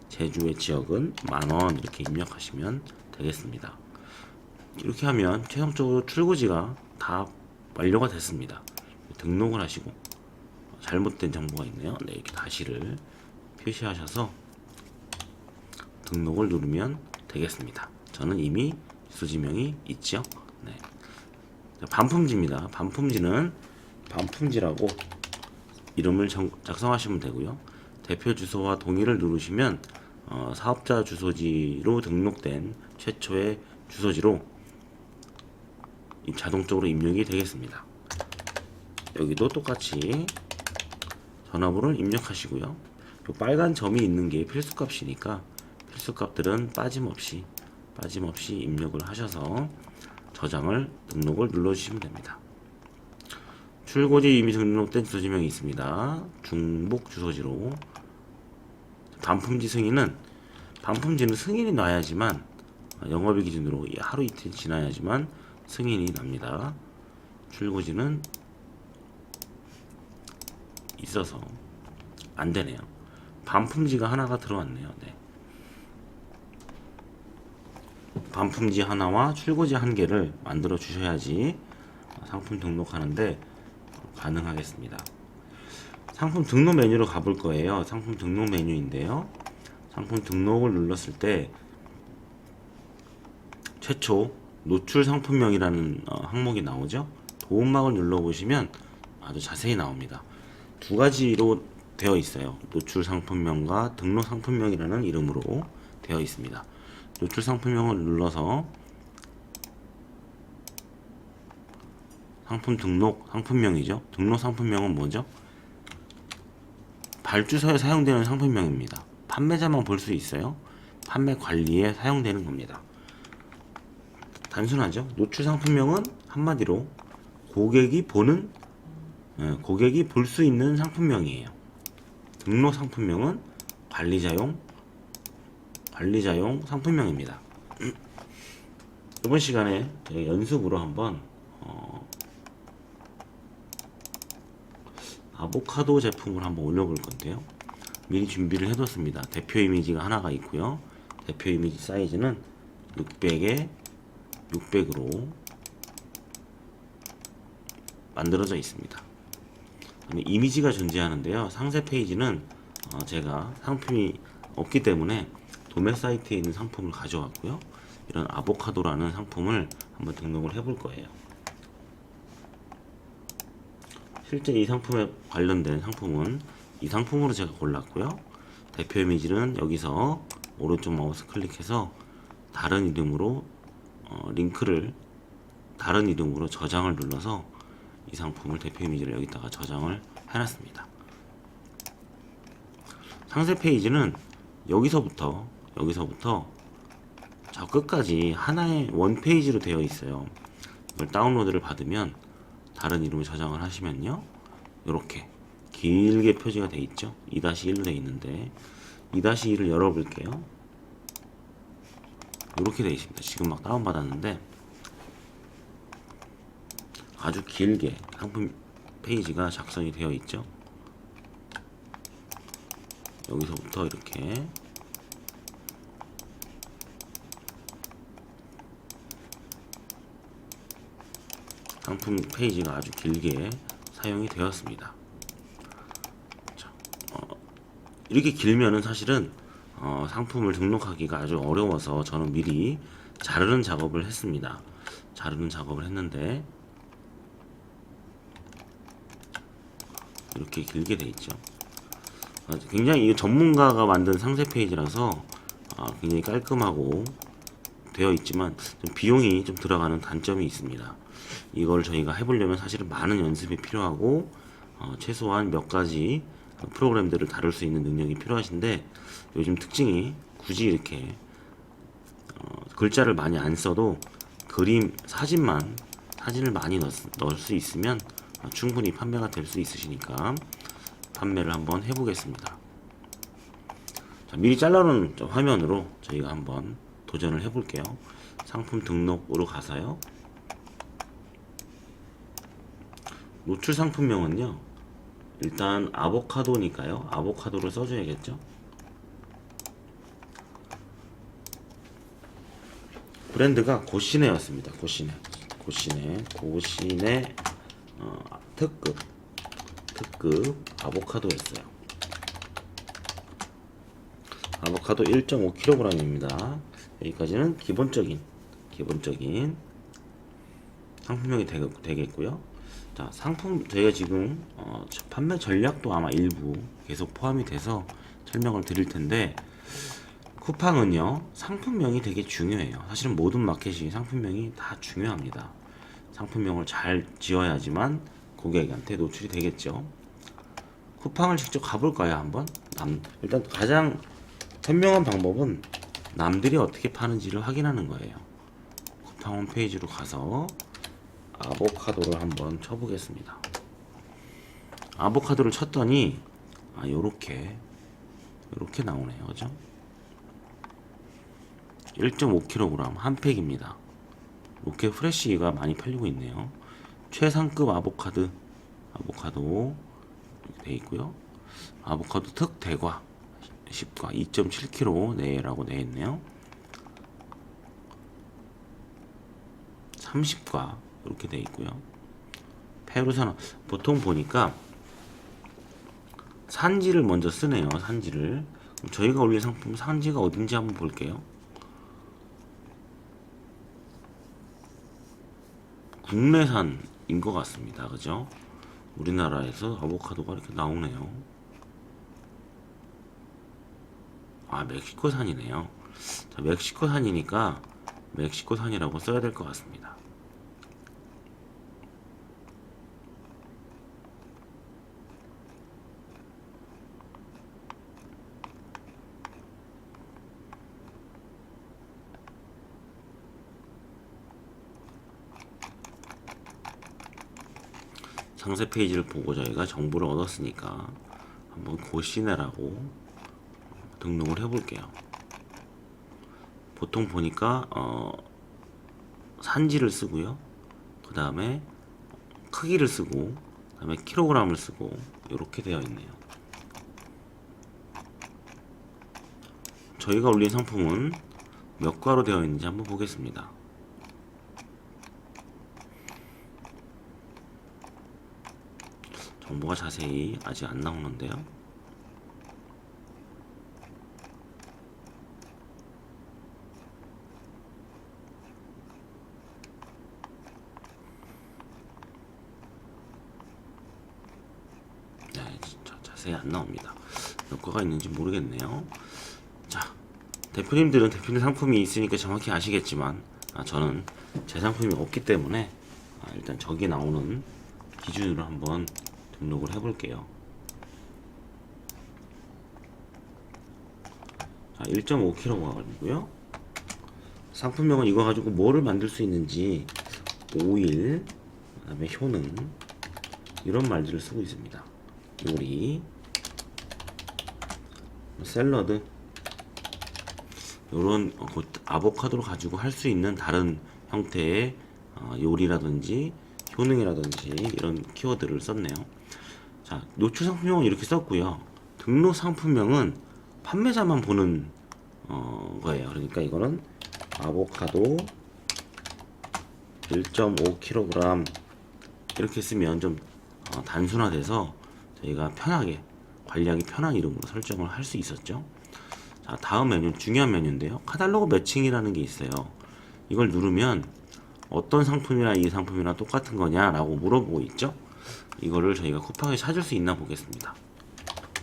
제주의 지역은 10,000원 이렇게 입력하시면 되겠습니다. 이렇게 하면 최종적으로 출고지가 다 완료가 됐습니다. 등록을 하시고 잘못된 정보가 있네요. 네, 이렇게 다시를 표시하셔서 등록을 누르면 되겠습니다. 저는 이미 주소지명이 있죠. 네. 반품지입니다. 반품지라고 이름을 작성하시면 되고요. 대표 주소와 동의를 누르시면 사업자 주소지로 등록된 최초의 주소지로 자동적으로 입력이 되겠습니다. 여기도 똑같이 전화번호를 입력하시고요. 요 빨간 점이 있는 게 필수값이니까 필수값들은 빠짐없이 입력을 하셔서 저장을 등록을 눌러주시면 됩니다. 출고지 이미 등록된 주소지명이 있습니다. 중복 주소지로 반품지는 승인이 나야지만 영업일 기준으로 하루 이틀 지나야지만 승인이 납니다. 출고지는 있어서 안 되네요. 반품지가 하나가 들어왔네요. 네. 반품지 하나와 출고지 한 개를 만들어 주셔야지 상품 등록하는데 가능하겠습니다. 상품 등록 메뉴로 가볼 거예요. 상품 등록 메뉴인데요. 상품 등록을 눌렀을 때 최초 노출 상품명이라는 항목이 나오죠. 도움막을 눌러보시면 아주 자세히 나옵니다. 두 가지로 되어 있어요. 노출 상품명과 등록 상품명이라는 이름으로 되어 있습니다. 노출 상품명을 눌러서 상품 등록 상품명이죠. 등록 상품명은 뭐죠? 발주서에 사용되는 상품명입니다. 판매자만 볼 수 있어요. 판매 관리에 사용되는 겁니다. 단순하죠. 노출 상품명은 한마디로 고객이 볼 수 있는 상품명이에요. 등록 상품명은 관리자용 상품명입니다. 이번 시간에 연습으로 한번 아보카도 제품을 한번 올려볼 건데요. 미리 준비를 해뒀습니다. 대표 이미지가 하나가 있고요. 대표 이미지 사이즈는 600에 600으로 만들어져 있습니다. 그다음에 이미지가 존재하는데요. 상세 페이지는 제가 상품이 없기 때문에 도매 사이트에 있는 상품을 가져왔고요. 이런 아보카도라는 상품을 한번 등록을 해볼 거예요. 실제 이 상품에 관련된 상품은 이 상품으로 제가 골랐고요. 대표 이미지는 여기서 오른쪽 마우스 클릭해서 다른 이름으로 링크를 다른 이름으로 저장을 눌러서 이 상품을 대표 이미지를 여기다가 저장을 해놨습니다. 상세 페이지는 여기서부터 저 끝까지 하나의 원 페이지로 되어 있어요. 이걸 다운로드를 받으면 다른 이름을 저장을 하시면요, 이렇게 길게 표지가 되어 있죠. 2-1로 되어 있는데 2-1을 열어볼게요. 이렇게 되어 있습니다. 지금 막 다운받았는데 아주 길게 상품 페이지가 작성이 되어 있죠. 여기서부터 이렇게 상품 페이지가 아주 길게 사용이 되었습니다. 자, 이렇게 길면은 사실은 상품을 등록하기가 아주 어려워서 저는 미리 자르는 작업을 했습니다. 자르는 작업을 했는데 이렇게 길게 돼 있죠. 굉장히 전문가가 만든 상세 페이지라서 굉장히 깔끔하고 되어 있지만 좀 비용이 좀 들어가는 단점이 있습니다. 이걸 저희가 해보려면 사실은 많은 연습이 필요하고 최소한 몇 가지 프로그램들을 다룰 수 있는 능력이 필요하신데, 요즘 특징이 굳이 이렇게 글자를 많이 안 써도 그림 사진을 많이 넣을 수 있으면 충분히 판매가 될 수 있으시니까 판매를 한번 해보겠습니다. 자, 미리 잘라놓은 화면으로 저희가 한번 도전을 해볼게요. 상품 등록으로 가서요. 노출 상품명은요, 일단 아보카도니까요, 아보카도를 써줘야겠죠. 브랜드가 고시네였습니다. 고시네 특급 아보카도였어요. 아보카도 1.5kg입니다. 여기까지는 기본적인 상품명이 되겠고요. 자, 상품 저희가 지금 판매 전략도 아마 일부 계속 포함이 돼서 설명을 드릴 텐데, 쿠팡은요, 상품명이 되게 중요해요. 사실은 모든 마켓이 상품명이 다 중요합니다. 상품명을 잘 지어야지만 고객한테 노출이 되겠죠. 쿠팡을 직접 가볼까요, 한번? 일단 가장 현명한 방법은 남들이 어떻게 파는지를 확인하는 거예요. 쿠팡 홈페이지로 가서 아보카도를 한번 쳐보겠습니다. 아보카도를 쳤더니 요렇게 나오네요. 그죠? 1.5kg 한 팩입니다. 이렇게 프레쉬가 많이 팔리고 있네요. 최상급 아보카도 이렇게 돼 있고요. 아보카도 특 대과 10과 2.7kg 내라고 되어 있네요. 30과 이렇게 되어 있고요. 페루산 보통 보니까 산지를 먼저 쓰네요. 산지를. 그럼 저희가 올린 상품 산지가 어딘지 한번 볼게요. 국내산인 것 같습니다. 그죠? 우리나라에서 아보카도가 이렇게 나오네요. 멕시코산이네요. 자, 멕시코산이니까 멕시코산이라고 써야 될 것 같습니다. 상세 페이지를 보고 저희가 정보를 얻었으니까 한번 고시네라고 등록을 해볼게요. 보통 보니까 산지를 쓰고요. 그 다음에 크기를 쓰고, 그 다음에 킬로그램을 쓰고, 이렇게 되어 있네요. 저희가 올린 상품은 몇 과로 되어 있는지 한번 보겠습니다. 정보가 자세히 아직 안 나오는데요. 네, 진짜 자세히 안 나옵니다. 몇 거가 있는지 모르겠네요. 자, 대표님들은 대표님 상품이 있으니까 정확히 아시겠지만 저는 제 상품이 없기 때문에 일단 저기 나오는 기준으로 한번 등록을 해볼게요. 자, 1.5kg이고요. 상품명은 이거 가지고 뭐를 만들 수 있는지 오일, 그 다음에 효능 이런 말들을 쓰고 있습니다. 요리, 샐러드 요런 아보카도를 가지고 할 수 있는 다른 형태의 요리라든지 효능이라든지 이런 키워드를 썼네요. 자, 노출 상품명은 이렇게 썼고요. 등록 상품명은 판매자만 보는 거예요. 그러니까 이거는 아보카도 1.5kg 이렇게 쓰면 좀 단순화돼서 저희가 편하게 관리하기 편한 이름으로 설정을 할 수 있었죠. 자, 다음 메뉴 중요한 메뉴인데요. 카탈로그 매칭이라는 게 있어요. 이걸 누르면 어떤 상품이나 이 상품이랑 똑같은 거냐라고 물어보고 있죠. 이거를 저희가 쿠팡에 찾을 수 있나 보겠습니다.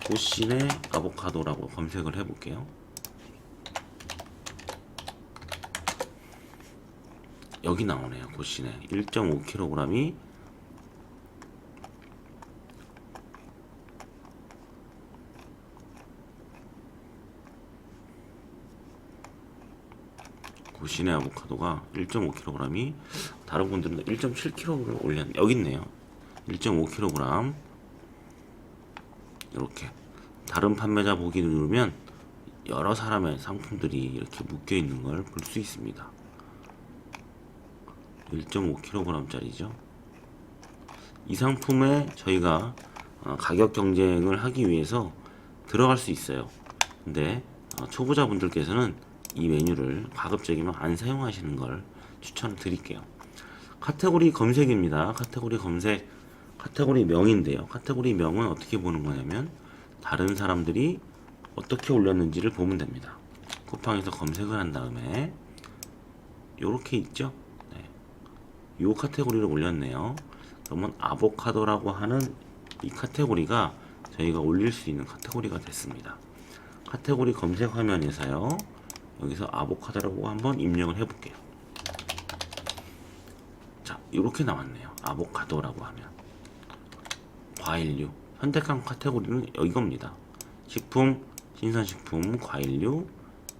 고신의 아보카도라고 검색을 해볼게요. 여기 나오네요. 고신의 1.5kg이 고신의 아보카도가 1.5kg이 다른 분들은 1.7kg를 올렸네. 여기 있네요. 1.5kg 이렇게 다른 판매자 보기 누르면 여러 사람의 상품들이 이렇게 묶여 있는 걸 볼 수 있습니다. 1.5kg 짜리죠. 이 상품에 저희가 가격 경쟁을 하기 위해서 들어갈 수 있어요. 근데 초보자분들께서는 이 메뉴를 가급적이면 안 사용하시는 걸 추천을 드릴게요. 카테고리 검색입니다. 카테고리 검색, 카테고리 명인데요. 카테고리 명은 어떻게 보는 거냐면 다른 사람들이 어떻게 올렸는지를 보면 됩니다. 쿠팡에서 검색을 한 다음에 요렇게 있죠. 네. 요 카테고리를 올렸네요. 그러면 아보카도라고 하는 이 카테고리가 저희가 올릴 수 있는 카테고리가 됐습니다. 카테고리 검색 화면에서요. 여기서 아보카도라고 한번 입력을 해볼게요. 자, 이렇게 나왔네요. 아보카도라고 하면 과일류 선택한 카테고리는 이겁니다. 식품, 신선식품, 과일류,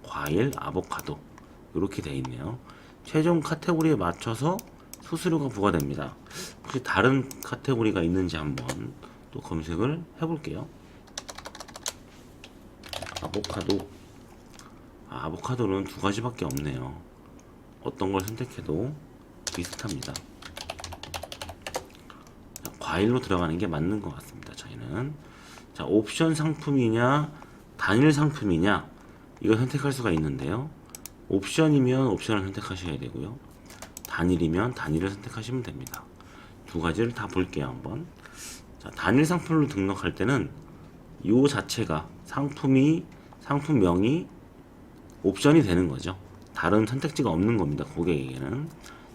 과일, 아보카도 이렇게 되어 있네요. 최종 카테고리에 맞춰서 수수료가 부과됩니다. 혹시 다른 카테고리가 있는지 한번 또 검색을 해볼게요. 아보카도. 아보카도는 두 가지밖에 없네요. 어떤 걸 선택해도 비슷합니다. 자, 과일로 들어가는 게 맞는 것 같습니다. 저희는 자, 옵션 상품이냐 단일 상품이냐 이걸 선택할 수가 있는데요. 옵션이면 옵션을 선택하셔야 되고요. 단일이면 단일을 선택하시면 됩니다. 두 가지를 다 볼게요. 한번. 자, 단일 상품을 등록할 때는 이 자체가 상품명이 옵션이 되는 거죠. 다른 선택지가 없는 겁니다. 고객에게는.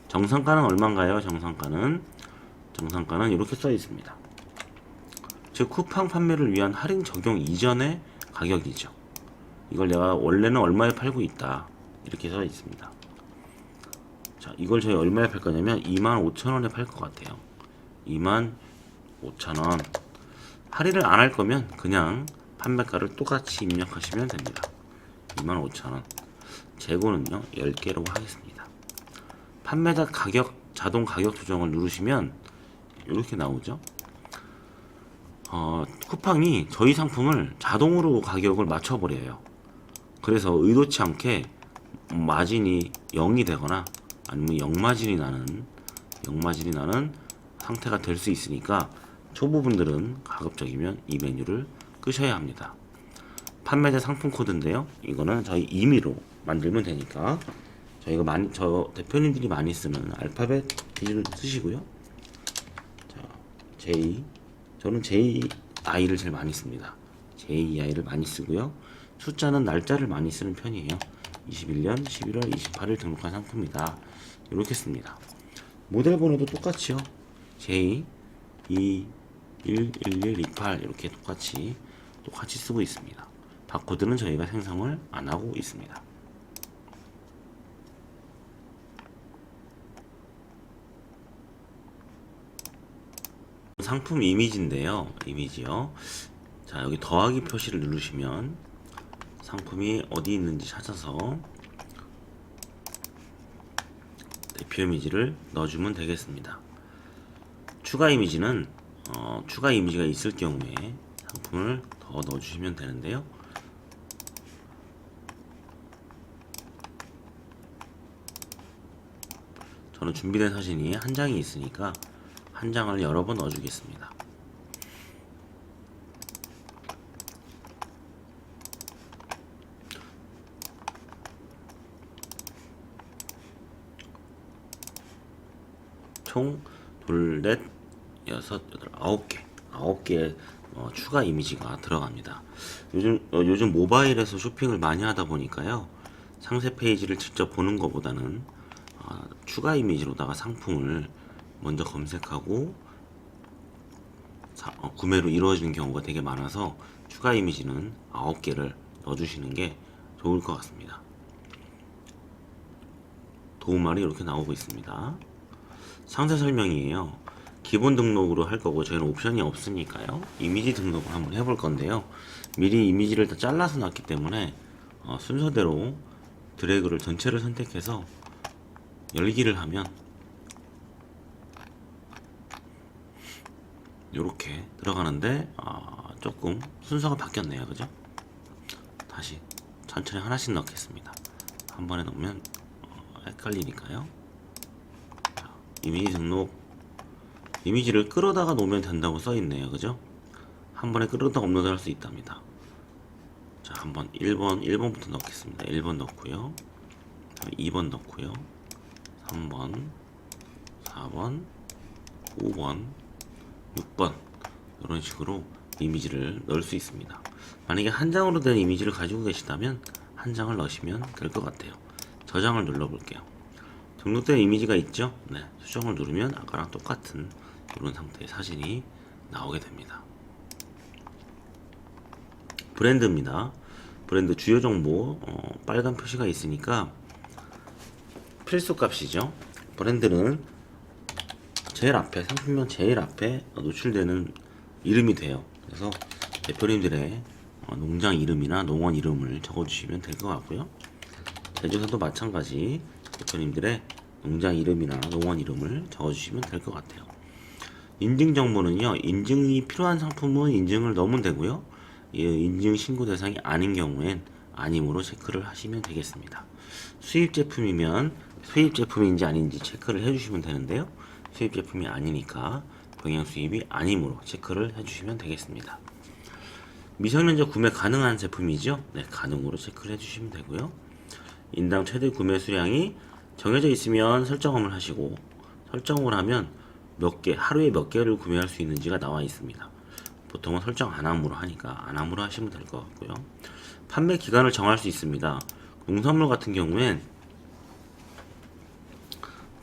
정상가는 얼마인가요? 정상가는 이렇게 써 있습니다. 즉 쿠팡 판매를 위한 할인 적용 이전의 가격이죠. 이걸 내가 원래는 얼마에 팔고 있다 이렇게 써 있습니다. 자, 이걸 저희 얼마에 팔 거냐면 25,000원에 팔 것 같아요. 25,000원. 할인을 안 할 거면 그냥 판매가를 똑같이 입력하시면 됩니다. 25,000원. 재고는요 10개로 하겠습니다. 판매자 가격 자동 가격 조정을 누르시면 이렇게 나오죠. 쿠팡이 저희 상품을 자동으로 가격을 맞춰버려요. 그래서 의도치 않게 마진이 0이 되거나 아니면 영마진이 나는 상태가 될 수 있으니까 초보분들은 가급적이면 이 메뉴를 끄셔야 합니다. 판매자 상품 코드인데요. 이거는 저희 임의로 만들면 되니까 저 대표님들이 많이 쓰는 알파벳 기준을 쓰시고요. 자, J 저는 JI를 제일 많이 씁니다. JI를 많이 쓰고요. 숫자는 날짜를 많이 쓰는 편이에요. 21년 11월 28일 등록한 상품이다. 이렇게 씁니다. 모델 번호도 똑같이요. J 2 1 1 1 2 8 이렇게 똑같이 쓰고 있습니다. 바코드는 저희가 생성을 안 하고 있습니다. 상품 이미지인데요. 이미지요. 자, 여기 더하기 표시를 누르시면 상품이 어디 있는지 찾아서 대표 이미지를 넣어주면 되겠습니다. 추가 이미지는 추가 이미지가 있을 경우에 상품을 더 넣어주시면 되는데요. 저는 준비된 사진이 한 장이 있으니까 한 장을 여러 번 넣어주겠습니다. 총 둘, 넷, 여섯, 여덟, 아홉 개 추가 이미지가 들어갑니다. 요즘 모바일에서 쇼핑을 많이 하다 보니까요. 상세 페이지를 직접 보는 것보다는 추가 이미지로다가 상품을 먼저 검색하고 구매로 이루어지는 경우가 되게 많아서 추가 이미지는 9개를 넣어주시는 게 좋을 것 같습니다. 도움말이 이렇게 나오고 있습니다. 상세 설명이에요. 기본 등록으로 할 거고 저희는 옵션이 없으니까요. 이미지 등록을 한번 해볼 건데요. 미리 이미지를 다 잘라서 놨기 때문에 순서대로 드래그를 전체를 선택해서 열기를 하면 이렇게 들어가는데 조금 순서가 바뀌었네요. 그죠? 다시 천천히 하나씩 넣겠습니다. 한 번에 넣으면 헷갈리니까요. 자, 이미지 등록, 이미지를 끌어다가 놓으면 된다고 써있네요. 그죠? 한 번에 끌어다가 업로드 할 수 있답니다. 자, 한번 1번부터 넣겠습니다. 1번 넣고요. 2번 넣고요. 3번, 4번, 5번, 6번 이런 식으로 이미지를 넣을 수 있습니다. 만약에 한 장으로 된 이미지를 가지고 계시다면 한 장을 넣으시면 될 것 같아요. 저장을 눌러볼게요. 등록된 이미지가 있죠? 네, 수정을 누르면 아까랑 똑같은 이런 상태의 사진이 나오게 됩니다. 브랜드입니다. 브랜드 주요 정보 빨간 표시가 있으니까 필수 값이죠. 브랜드는 제일 앞에, 상품명 제일 앞에 노출되는 이름이 돼요. 그래서 대표님들의 농장 이름이나 농원 이름을 적어주시면 될 것 같고요. 제조사도 마찬가지 대표님들의 농장 이름이나 농원 이름을 적어주시면 될 것 같아요. 인증 정보는요, 인증이 필요한 상품은 인증을 넣으면 되고요. 인증 신고 대상이 아닌 경우엔 아님으로 체크를 하시면 되겠습니다. 수입 제품이면 수입 제품인지 아닌지 체크를 해주시면 되는데요. 수입 제품이 아니니까 병행 수입이 아님으로 체크를 해주시면 되겠습니다. 미성년자 구매 가능한 제품이죠. 네, 가능으로 체크를 해주시면 되고요. 인당 최대 구매 수량이 정해져 있으면 설정을 하시고, 설정을 하면 하루에 몇 개를 구매할 수 있는지가 나와 있습니다. 보통은 설정 안함으로 하니까 안함으로 하시면 될 것 같고요. 판매 기간을 정할 수 있습니다. 농산물 같은 경우엔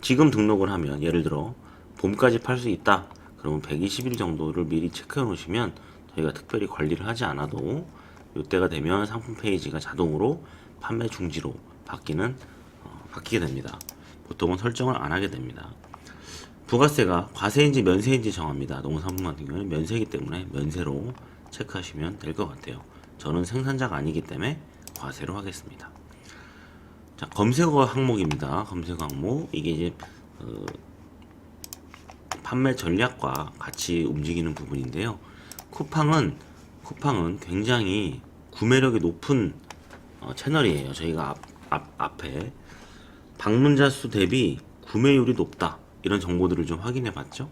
지금 등록을 하면, 예를 들어 봄까지 팔 수 있다 그러면 120일 정도를 미리 체크해 놓으시면 저희가 특별히 관리를 하지 않아도 이때가 되면 상품 페이지가 자동으로 판매 중지로 바뀌게 됩니다. 보통은 설정을 안 하게 됩니다. 부가세가 과세인지 면세인지 정합니다. 농산물 같은 경우는 면세이기 때문에 면세로 체크하시면 될 것 같아요. 저는 생산자가 아니기 때문에 과세로 하겠습니다. 자, 검색어 항목입니다. 검색어 항목, 이게 이제 판매 전략과 같이 움직이는 부분인데요. 쿠팡은 굉장히 구매력이 높은 채널이에요. 저희가 앞에 방문자 수 대비 구매율이 높다 이런 정보들을 좀 확인해 봤죠.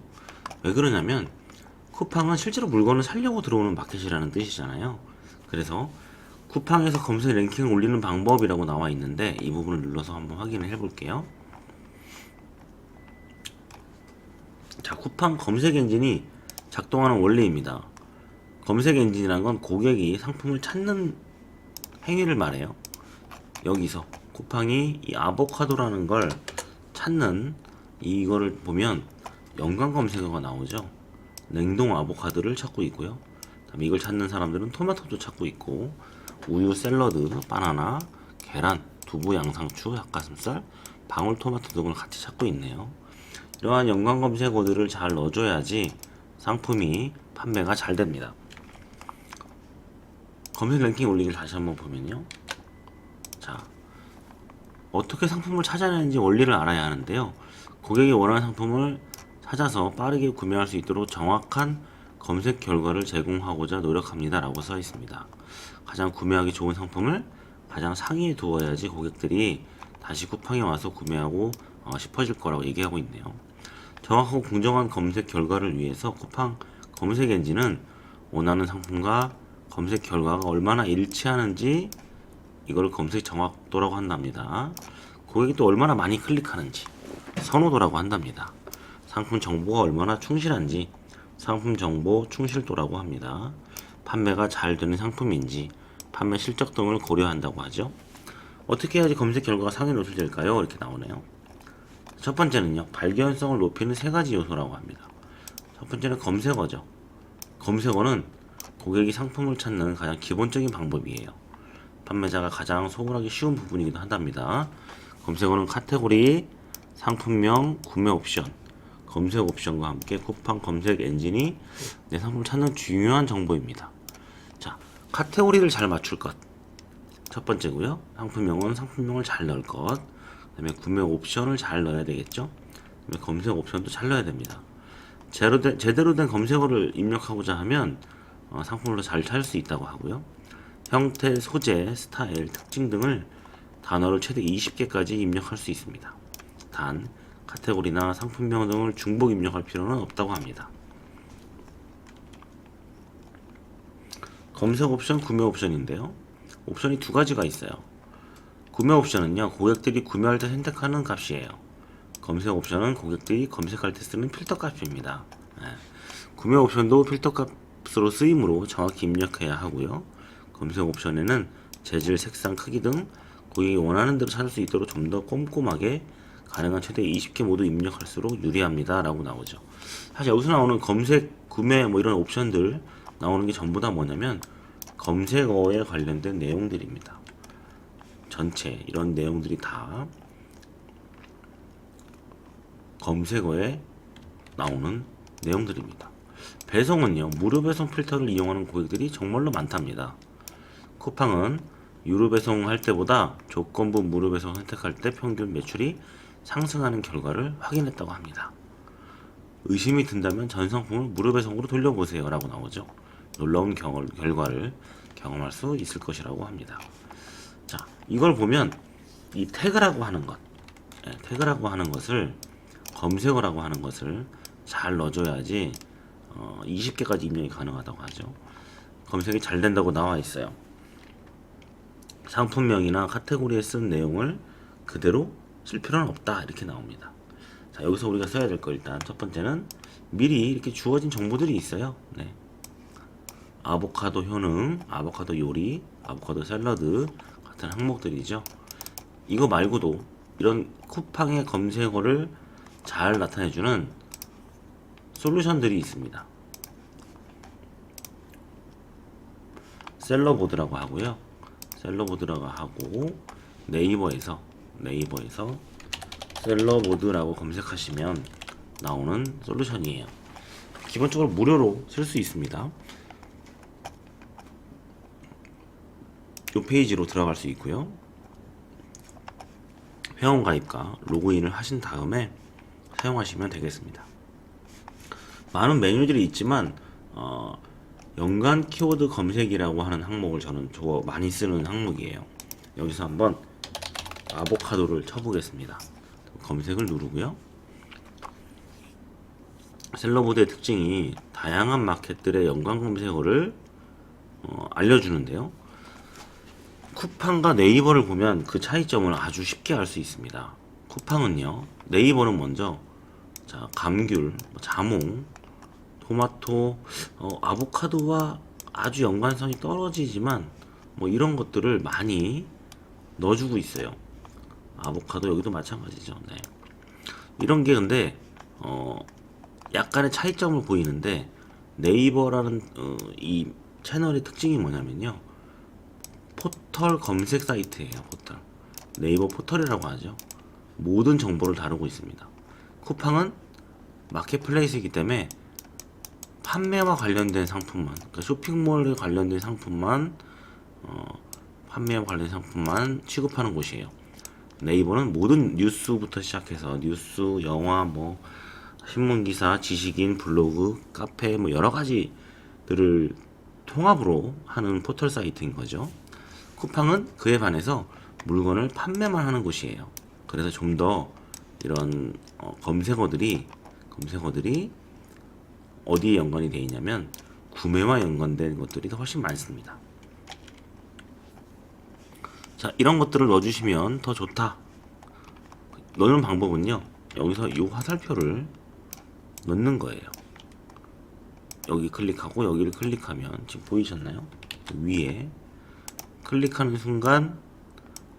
왜 그러냐면 쿠팡은 실제로 물건을 사려고 들어오는 마켓이라는 뜻이잖아요. 그래서 쿠팡에서 검색 랭킹을 올리는 방법이라고 나와 있는데 이 부분을 눌러서 한번 확인을 해 볼게요. 자, 쿠팡 검색 엔진이 작동하는 원리입니다. 검색 엔진이란 건 고객이 상품을 찾는 행위를 말해요. 여기서 쿠팡이 이 아보카도라는 걸 찾는 이거를 보면 연관 검색어가 나오죠. 냉동 아보카도를 찾고 있고요. 그다음에 이걸 찾는 사람들은 토마토도 찾고 있고 우유, 샐러드, 바나나, 계란, 두부, 양상추, 닭가슴살, 방울토마토 등을 같이 찾고 있네요. 이러한 연관 검색어들을 잘 넣어줘야지 상품이 판매가 잘 됩니다. 검색 랭킹 올리기를 다시 한번 보면요. 자, 어떻게 상품을 찾아내는지 원리를 알아야 하는데요. 고객이 원하는 상품을 찾아서 빠르게 구매할 수 있도록 정확한 검색 결과를 제공하고자 노력합니다 라고 써 있습니다. 가장 구매하기 좋은 상품을 가장 상위에 두어야지 고객들이 다시 쿠팡에 와서 구매하고 싶어질 거라고 얘기하고 있네요. 정확하고 공정한 검색 결과를 위해서 쿠팡 검색 엔진은 원하는 상품과 검색 결과가 얼마나 일치하는지 이걸 검색 정확도라고 한답니다. 고객이 또 얼마나 많이 클릭하는지 선호도라고 한답니다. 상품 정보가 얼마나 충실한지 상품 정보 충실도라고 합니다. 판매가 잘 되는 상품인지 판매 실적 등을 고려한다고 하죠. 어떻게 해야지 검색 결과가 상위 노출될까요? 이렇게 나오네요. 첫 번째는요, 발견성을 높이는 세 가지 요소라고 합니다. 첫 번째는 검색어죠. 검색어는 고객이 상품을 찾는 가장 기본적인 방법이에요. 판매자가 가장 소홀하기 쉬운 부분이기도 한답니다. 검색어는 카테고리, 상품명, 구매 옵션, 검색 옵션과 함께 쿠팡 검색 엔진이 내 상품을 찾는 중요한 정보입니다. 자, 카테고리를 잘 맞출 것. 첫 번째고요. 상품명은 상품명을 잘 넣을 것. 그다음에 구매 옵션을 잘 넣어야 되겠죠. 그다음에 검색 옵션도 잘 넣어야 됩니다. 제대로 된 검색어를 입력하고자 하면 상품을 잘 찾을 수 있다고 하고요. 형태, 소재, 스타일, 특징 등을 단어를 최대 20개까지 입력할 수 있습니다. 단, 카테고리나 상품명 등을 중복 입력할 필요는 없다고 합니다. 검색 옵션, 구매 옵션인데요. 옵션이 두 가지가 있어요. 구매 옵션은요, 고객들이 구매할 때 선택하는 값이에요. 검색 옵션은 고객들이 검색할 때 쓰는 필터 값입니다. 구매 옵션도 필터 값으로 쓰이므로 정확히 입력해야 하고요. 검색 옵션에는 재질, 색상, 크기 등 고객이 원하는 대로 찾을 수 있도록 좀 더 꼼꼼하게 가능한 최대 20개 모두 입력할수록 유리합니다 라고 나오죠. 사실 여기서 나오는 검색, 구매 뭐 이런 옵션들 나오는 게 전부 다 뭐냐면 검색어에 관련된 내용들입니다. 전체 이런 내용들이 다 검색어에 나오는 내용들입니다. 배송은요, 무료 배송 필터를 이용하는 고객들이 정말로 많답니다. 쿠팡은 유료 배송할 때보다 조건부 무료 배송 선택할 때 평균 매출이 상승하는 결과를 확인했다고 합니다. 의심이 든다면 전 상품을 무료 배송으로 돌려보세요 라고 나오죠. 놀라운 결과를 경험할 수 있을 것이라고 합니다. 자, 이걸 보면 이 태그라고 하는 것, 태그라고 하는 것을 검색어라고 하는 것을 잘 넣어줘야지 20개까지 입력이 가능하다고 하죠. 검색이 잘 된다고 나와 있어요. 상품명이나 카테고리에 쓴 내용을 그대로 쓸 필요는 없다 이렇게 나옵니다. 자, 여기서 우리가 써야 될 거 일단 첫 번째는 미리 이렇게 주어진 정보들이 있어요. 아보카도 효능, 아보카도 요리, 아보카도 샐러드 같은 항목들이죠. 이거 말고도 이런 쿠팡의 검색어를 잘 나타내주는 솔루션들이 있습니다. 셀러보드라고 하고요. 셀러보드라고 하고 네이버에서 셀러보드라고 검색하시면 나오는 솔루션이에요. 기본적으로 무료로 쓸 수 있습니다. 이 페이지로 들어갈 수 있고요. 회원가입과 로그인을 하신 다음에 사용하시면 되겠습니다. 많은 메뉴들이 있지만 연관 키워드 검색이라고 하는 항목을 저는 많이 쓰는 항목이에요. 여기서 한번 아보카도를 쳐보겠습니다. 검색을 누르고요. 셀러보드의 특징이 다양한 마켓들의 연관 검색어를 알려주는데요. 쿠팡과 네이버를 보면 그 차이점을 아주 쉽게 알 수 있습니다. 쿠팡은요, 네이버는 먼저 감귤, 자몽, 토마토, 아보카도와 아주 연관성이 떨어지지만 뭐 이런 것들을 많이 넣어주고 있어요. 아보카도 여기도 마찬가지죠. 네. 이런 게 근데 약간의 차이점을 보이는데 네이버라는 이 채널의 특징이 뭐냐면요. 포털 검색 사이트예요. 포털. 네이버 포털이라고 하죠. 모든 정보를 다루고 있습니다. 쿠팡은 마켓플레이스이기 때문에 판매와 관련된 상품만, 그러니까 쇼핑몰에 관련된 상품만 판매와 관련된 상품만 취급하는 곳이에요. 네이버는 모든 뉴스부터 시작해서 뉴스, 영화, 뭐 신문 기사, 지식인, 블로그, 카페 뭐 여러 가지들을 통합으로 하는 포털 사이트인 거죠. 쿠팡은 그에 반해서 물건을 판매만 하는 곳이에요. 그래서 좀 더 이런 검색어들이 어디에 연관이 되어 있냐면 구매와 연관된 것들이 더 훨씬 많습니다. 자, 이런 것들을 넣어주시면 더 좋다. 넣는 방법은요. 여기서 이 화살표를 넣는 거예요. 여기 클릭하고 여기를 클릭하면 지금 보이셨나요? 위에 클릭하는 순간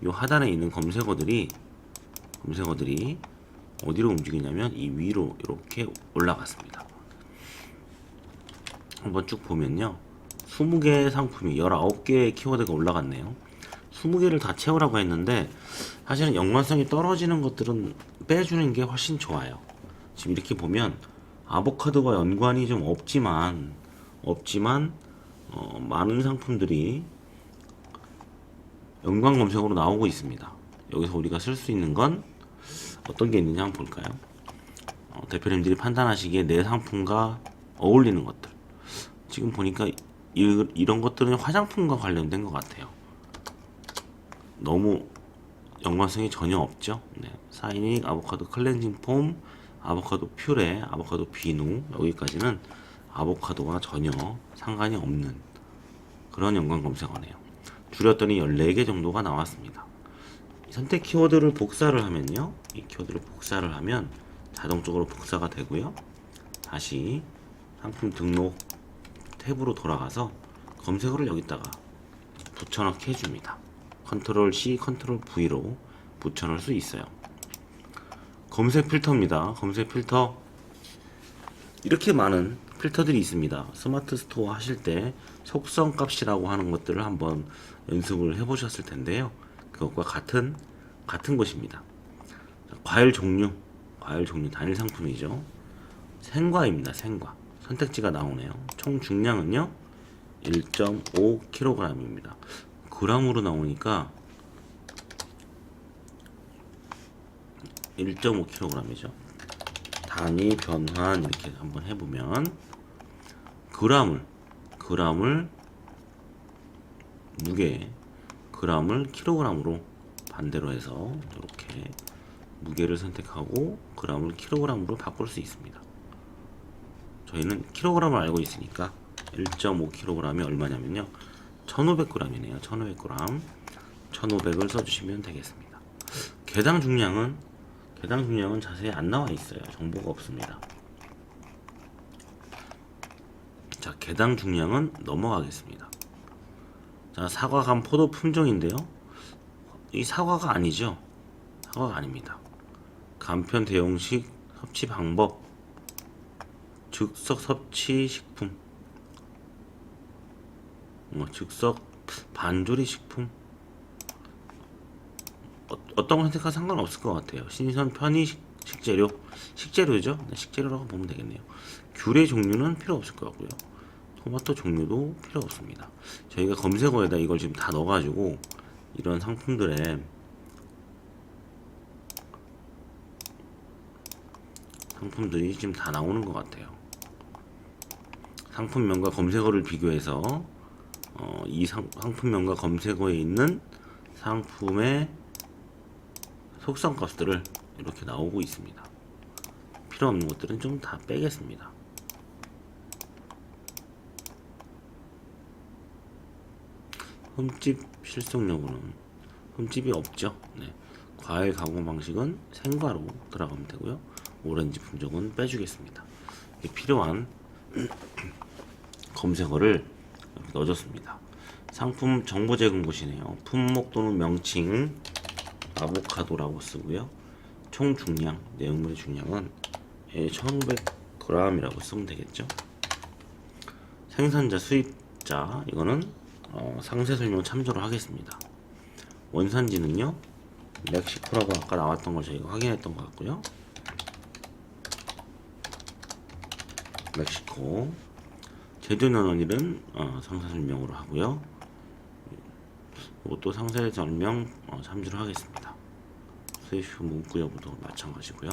이 하단에 있는 검색어들이 어디로 움직이냐면 이 위로 이렇게 올라갔습니다. 한번 쭉 보면요. 20개의 상품이 19개의 키워드가 올라갔네요. 20개를 다 채우라고 했는데 사실은 연관성이 떨어지는 것들은 빼주는 게 훨씬 좋아요. 지금 이렇게 보면 아보카도와 연관이 좀 없지만 많은 상품들이 연관 검색어로 나오고 있습니다. 여기서 우리가 쓸 수 있는 건 어떤 게 있느냐 한번 볼까요? 대표님들이 판단하시기에 내 상품과 어울리는 것들. 지금 보니까 이런 것들은 화장품과 관련된 것 같아요. 너무 연관성이 전혀 없죠. 네. 사이닉, 아보카도 클렌징 폼, 아보카도 퓨레, 아보카도 비누, 여기까지는 아보카도와 전혀 상관이 없는 그런 연관 검색어네요. 줄였더니 14개 정도가 나왔습니다. 선택 키워드를 복사를 하면요. 이 키워드를 복사를 하면 자동적으로 복사가 되고요. 다시 상품 등록 탭으로 돌아가서 검색어를 여기다가 붙여넣기 해줍니다. 컨트롤 C, 컨트롤 V로 붙여넣을 수 있어요. 검색 필터입니다. 검색 필터 이렇게 많은 필터들이 있습니다. 스마트 스토어 하실 때 속성 값이라고 하는 것들을 한번 연습을 해보셨을 텐데요. 그것과 같은 것입니다. 과일 종류 단일 상품이죠. 생과입니다. 생과 선택지가 나오네요. 총 중량은요 1.5kg입니다. g으로 나오니까 1.5kg이죠. 단위 변환 이렇게 한번 해보면 g을 무게 g을 kg으로 반대로 해서 이렇게 무게를 선택하고 g을 kg으로 바꿀 수 있습니다. 저희는 kg을 알고 있으니까 1.5kg이 얼마냐면요 1500g이네요. 1500g 1500을 써주시면 되겠습니다. 개당 중량은 자세히 안 나와 있어요. 정보가 없습니다. 자, 개당 중량은 넘어가겠습니다. 자, 사과, 감, 포도 품종인데요. 이 사과가 아니죠. 사과가 아닙니다. 간편 대용식 섭취 방법, 즉석 섭취 식품, 즉석 반조리 식품, 어떤 걸 선택하도 상관없을 것 같아요. 신선 편의 식재료죠. 네, 식재료라고 보면 되겠네요. 귤의 종류는 필요 없을 것 같고요. 토마토 종류도 필요 없습니다. 저희가 검색어에다 이걸 지금 다 넣어가지고 이런 상품들의 상품들이 지금 다 나오는 것 같아요. 상품명과 검색어를 비교해서 이 상품명과 검색어에 있는 상품의 속성 값들을 이렇게 나오고 있습니다. 필요 없는 것들은 좀 다 빼겠습니다. 흠집 실속 여부는 흠집이 없죠. 네. 과일 가공 방식은 생과로 들어가면 되고요. 오렌지 품종은 빼주겠습니다. 필요한 검색어를 이렇게 넣어줬습니다. 상품 정보 제공 곳이네요. 품목 또는 명칭 아보카도라고 쓰고요. 총 중량, 내용물의 중량은 1500g이라고 쓰면 되겠죠. 생산자, 수입자, 이거는 상세 설명 참조를 하겠습니다. 원산지는요, 멕시코라고 아까 나왔던 걸 저희가 확인했던 것 같고요. 멕시코. 제조년원일은 상세 설명으로 하고요. 이것도 상세 설명 참조를 하겠습니다. 수입후 문구 여부도 마찬가지고요.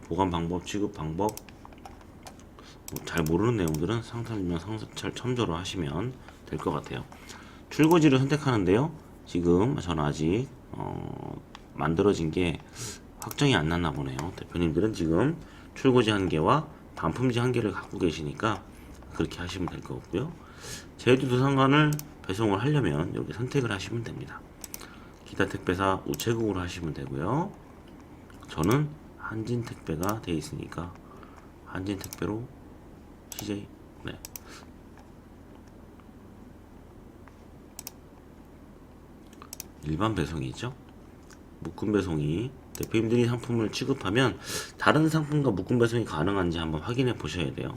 보관 방법, 취급 방법, 잘 모르는 내용들은 상세 설명 상세철 첨조로 하시면 될 것 같아요. 출고지를 선택하는데요. 지금 저는 아직 만들어진 게 확정이 안 났나 보네요. 대표님들은 지금 출고지 1개와 반품지 1개를 갖고 계시니까 그렇게 하시면 될 것 같고요. 제주도 상관을 배송을 하려면 여기 선택을 하시면 됩니다. 기타 택배사 우체국으로 하시면 되고요. 저는 한진 택배가 되어 있으니까 한진 택배로 CJ, 네. 일반 배송이죠. 묶음 배송이, 대표님들이 상품을 취급하면 다른 상품과 묶음 배송이 가능한지 한번 확인해 보셔야 돼요.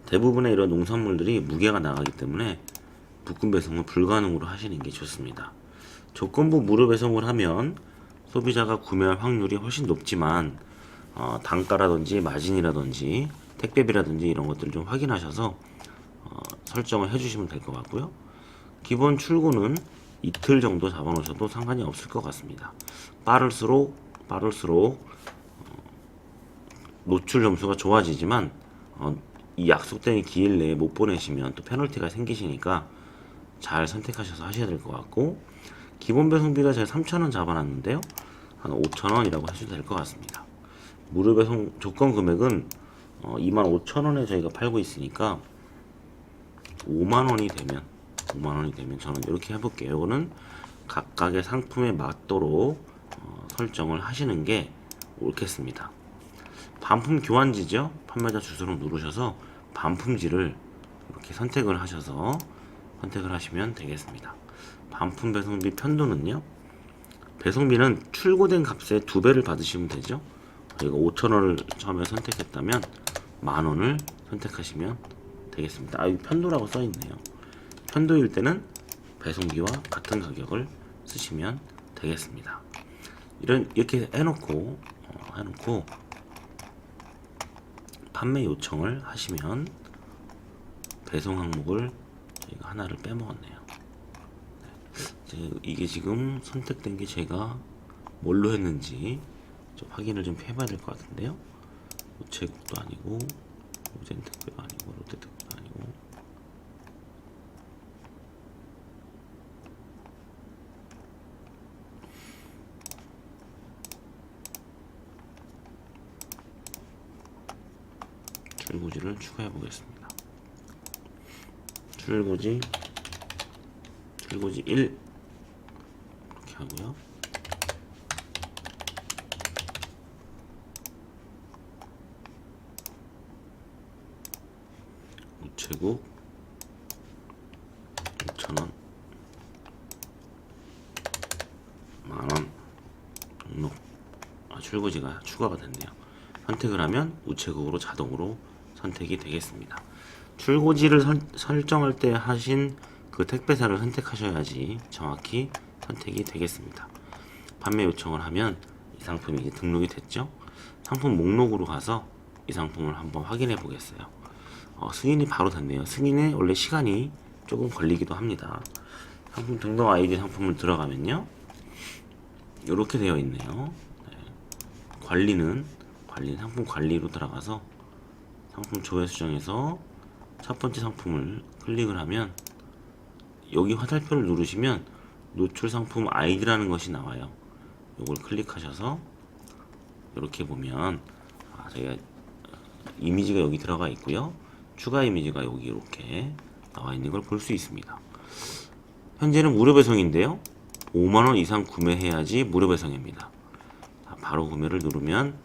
대부분의 이런 농산물들이 무게가 나가기 때문에 묶음 배송은 불가능으로 하시는 게 좋습니다. 조건부 무료 배송을 하면 소비자가 구매할 확률이 훨씬 높지만 단가라든지 마진이라든지 택배비라든지 이런 것들을 좀 확인하셔서 설정을 해주시면 될 것 같고요. 기본 출고는 이틀 정도 잡아놓으셔도 상관이 없을 것 같습니다. 빠를수록 노출 점수가 좋아지지만 이 약속된 기일 내에 못 보내시면 또 페널티가 생기시니까 잘 선택하셔서 하셔야 될 것 같고, 기본 배송비가 제가 3,000원 잡아놨는데요. 한 5,000원이라고 하셔도 될 것 같습니다. 무료 배송 조건 금액은 25,000원에 저희가 팔고 있으니까 5만원이 되면 저는 이렇게 해볼게요. 이거는 각각의 상품에 맞도록 설정을 하시는 게 옳겠습니다. 반품 교환지죠. 판매자 주소를 누르셔서 반품지를 이렇게 선택을 하시면 되겠습니다. 반품 배송비 편도는요, 배송비는 출고된 값의 2배를 받으시면 되죠. 저희가 5,000원을 처음에 선택했다면 10,000원을 선택하시면 되겠습니다. 이 편도라고 써있네요. 편도일 때는 배송비와 같은 가격을 쓰시면 되겠습니다. 이렇게 해놓고 판매 요청을 하시면 배송 항목을 저희가 하나를 빼먹었네요. 이게 지금 선택된 게 제가 뭘로 했는지 좀 확인을 좀 해봐야 될 것 같은데요. 우체국도 아니고 우젠택배도 아니고 롯데택배도 아니고 출고지를 추가해 보겠습니다. 출고지 1 이렇게 하고요. 우체국 5,000원, 만원, 등록. 출고지가 추가가 됐네요. 선택을 하면 우체국으로 자동으로 선택이 되겠습니다. 출고지를 설정할 때 하신 그 택배사를 선택하셔야지 정확히 선택이 되겠습니다. 판매 요청을 하면 이 상품이 이제 등록이 됐죠. 상품 목록으로 가서 이 상품을 한번 확인해 보겠어요. 승인이 바로 됐네요. 승인에 원래 시간이 조금 걸리기도 합니다. 상품 등록 아이디 상품을 들어가면요, 이렇게 되어 있네요. 네. 관리는 상품 관리로 들어가서 상품 조회 수정에서 첫 번째 상품을 클릭을 하면 여기 화살표를 누르시면 노출 상품 아이디라는 것이 나와요. 이걸 클릭하셔서 이렇게 보면 저희가 이미지가 여기 들어가 있고요. 추가 이미지가 여기 이렇게 나와 있는 걸 볼 수 있습니다. 현재는 무료 배송인데요. 5만원 이상 구매해야지 무료 배송입니다. 바로 구매를 누르면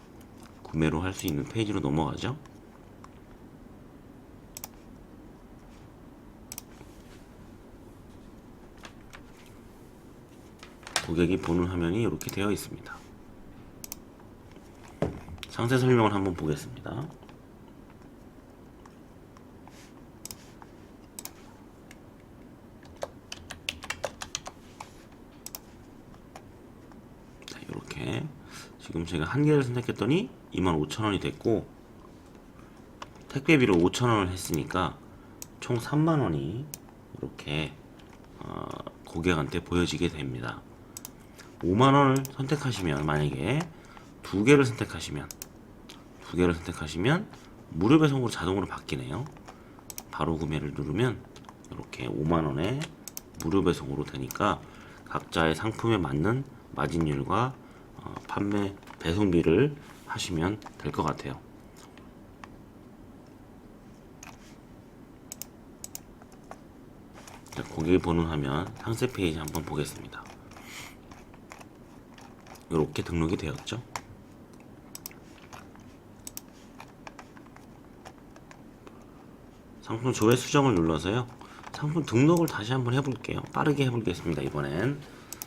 구매로 할 수 있는 페이지로 넘어가죠. 고객이 보는 화면이 이렇게 되어 있습니다. 상세 설명을 한번 보겠습니다. 자, 이렇게 지금 제가 한 개를 선택했더니 25,000원이 됐고, 택배비로 5,000원을 했으니까 총 3만원이 이렇게 고객한테 보여지게 됩니다. 5만원을 선택하시면, 만약에 두 개를 선택하시면 무료 배송으로 자동으로 바뀌네요. 바로 구매를 누르면 이렇게 5만원에 무료 배송으로 되니까 각자의 상품에 맞는 마진율과 판매 배송비를 하시면 될 것 같아요. 자, 고객이 보는 화면 상세 페이지 한번 보겠습니다. 이렇게 등록이 되었죠. 상품 조회 수정을 눌러서요, 상품 등록을 다시 한번 해볼게요. 빠르게 해보겠습니다. 이번엔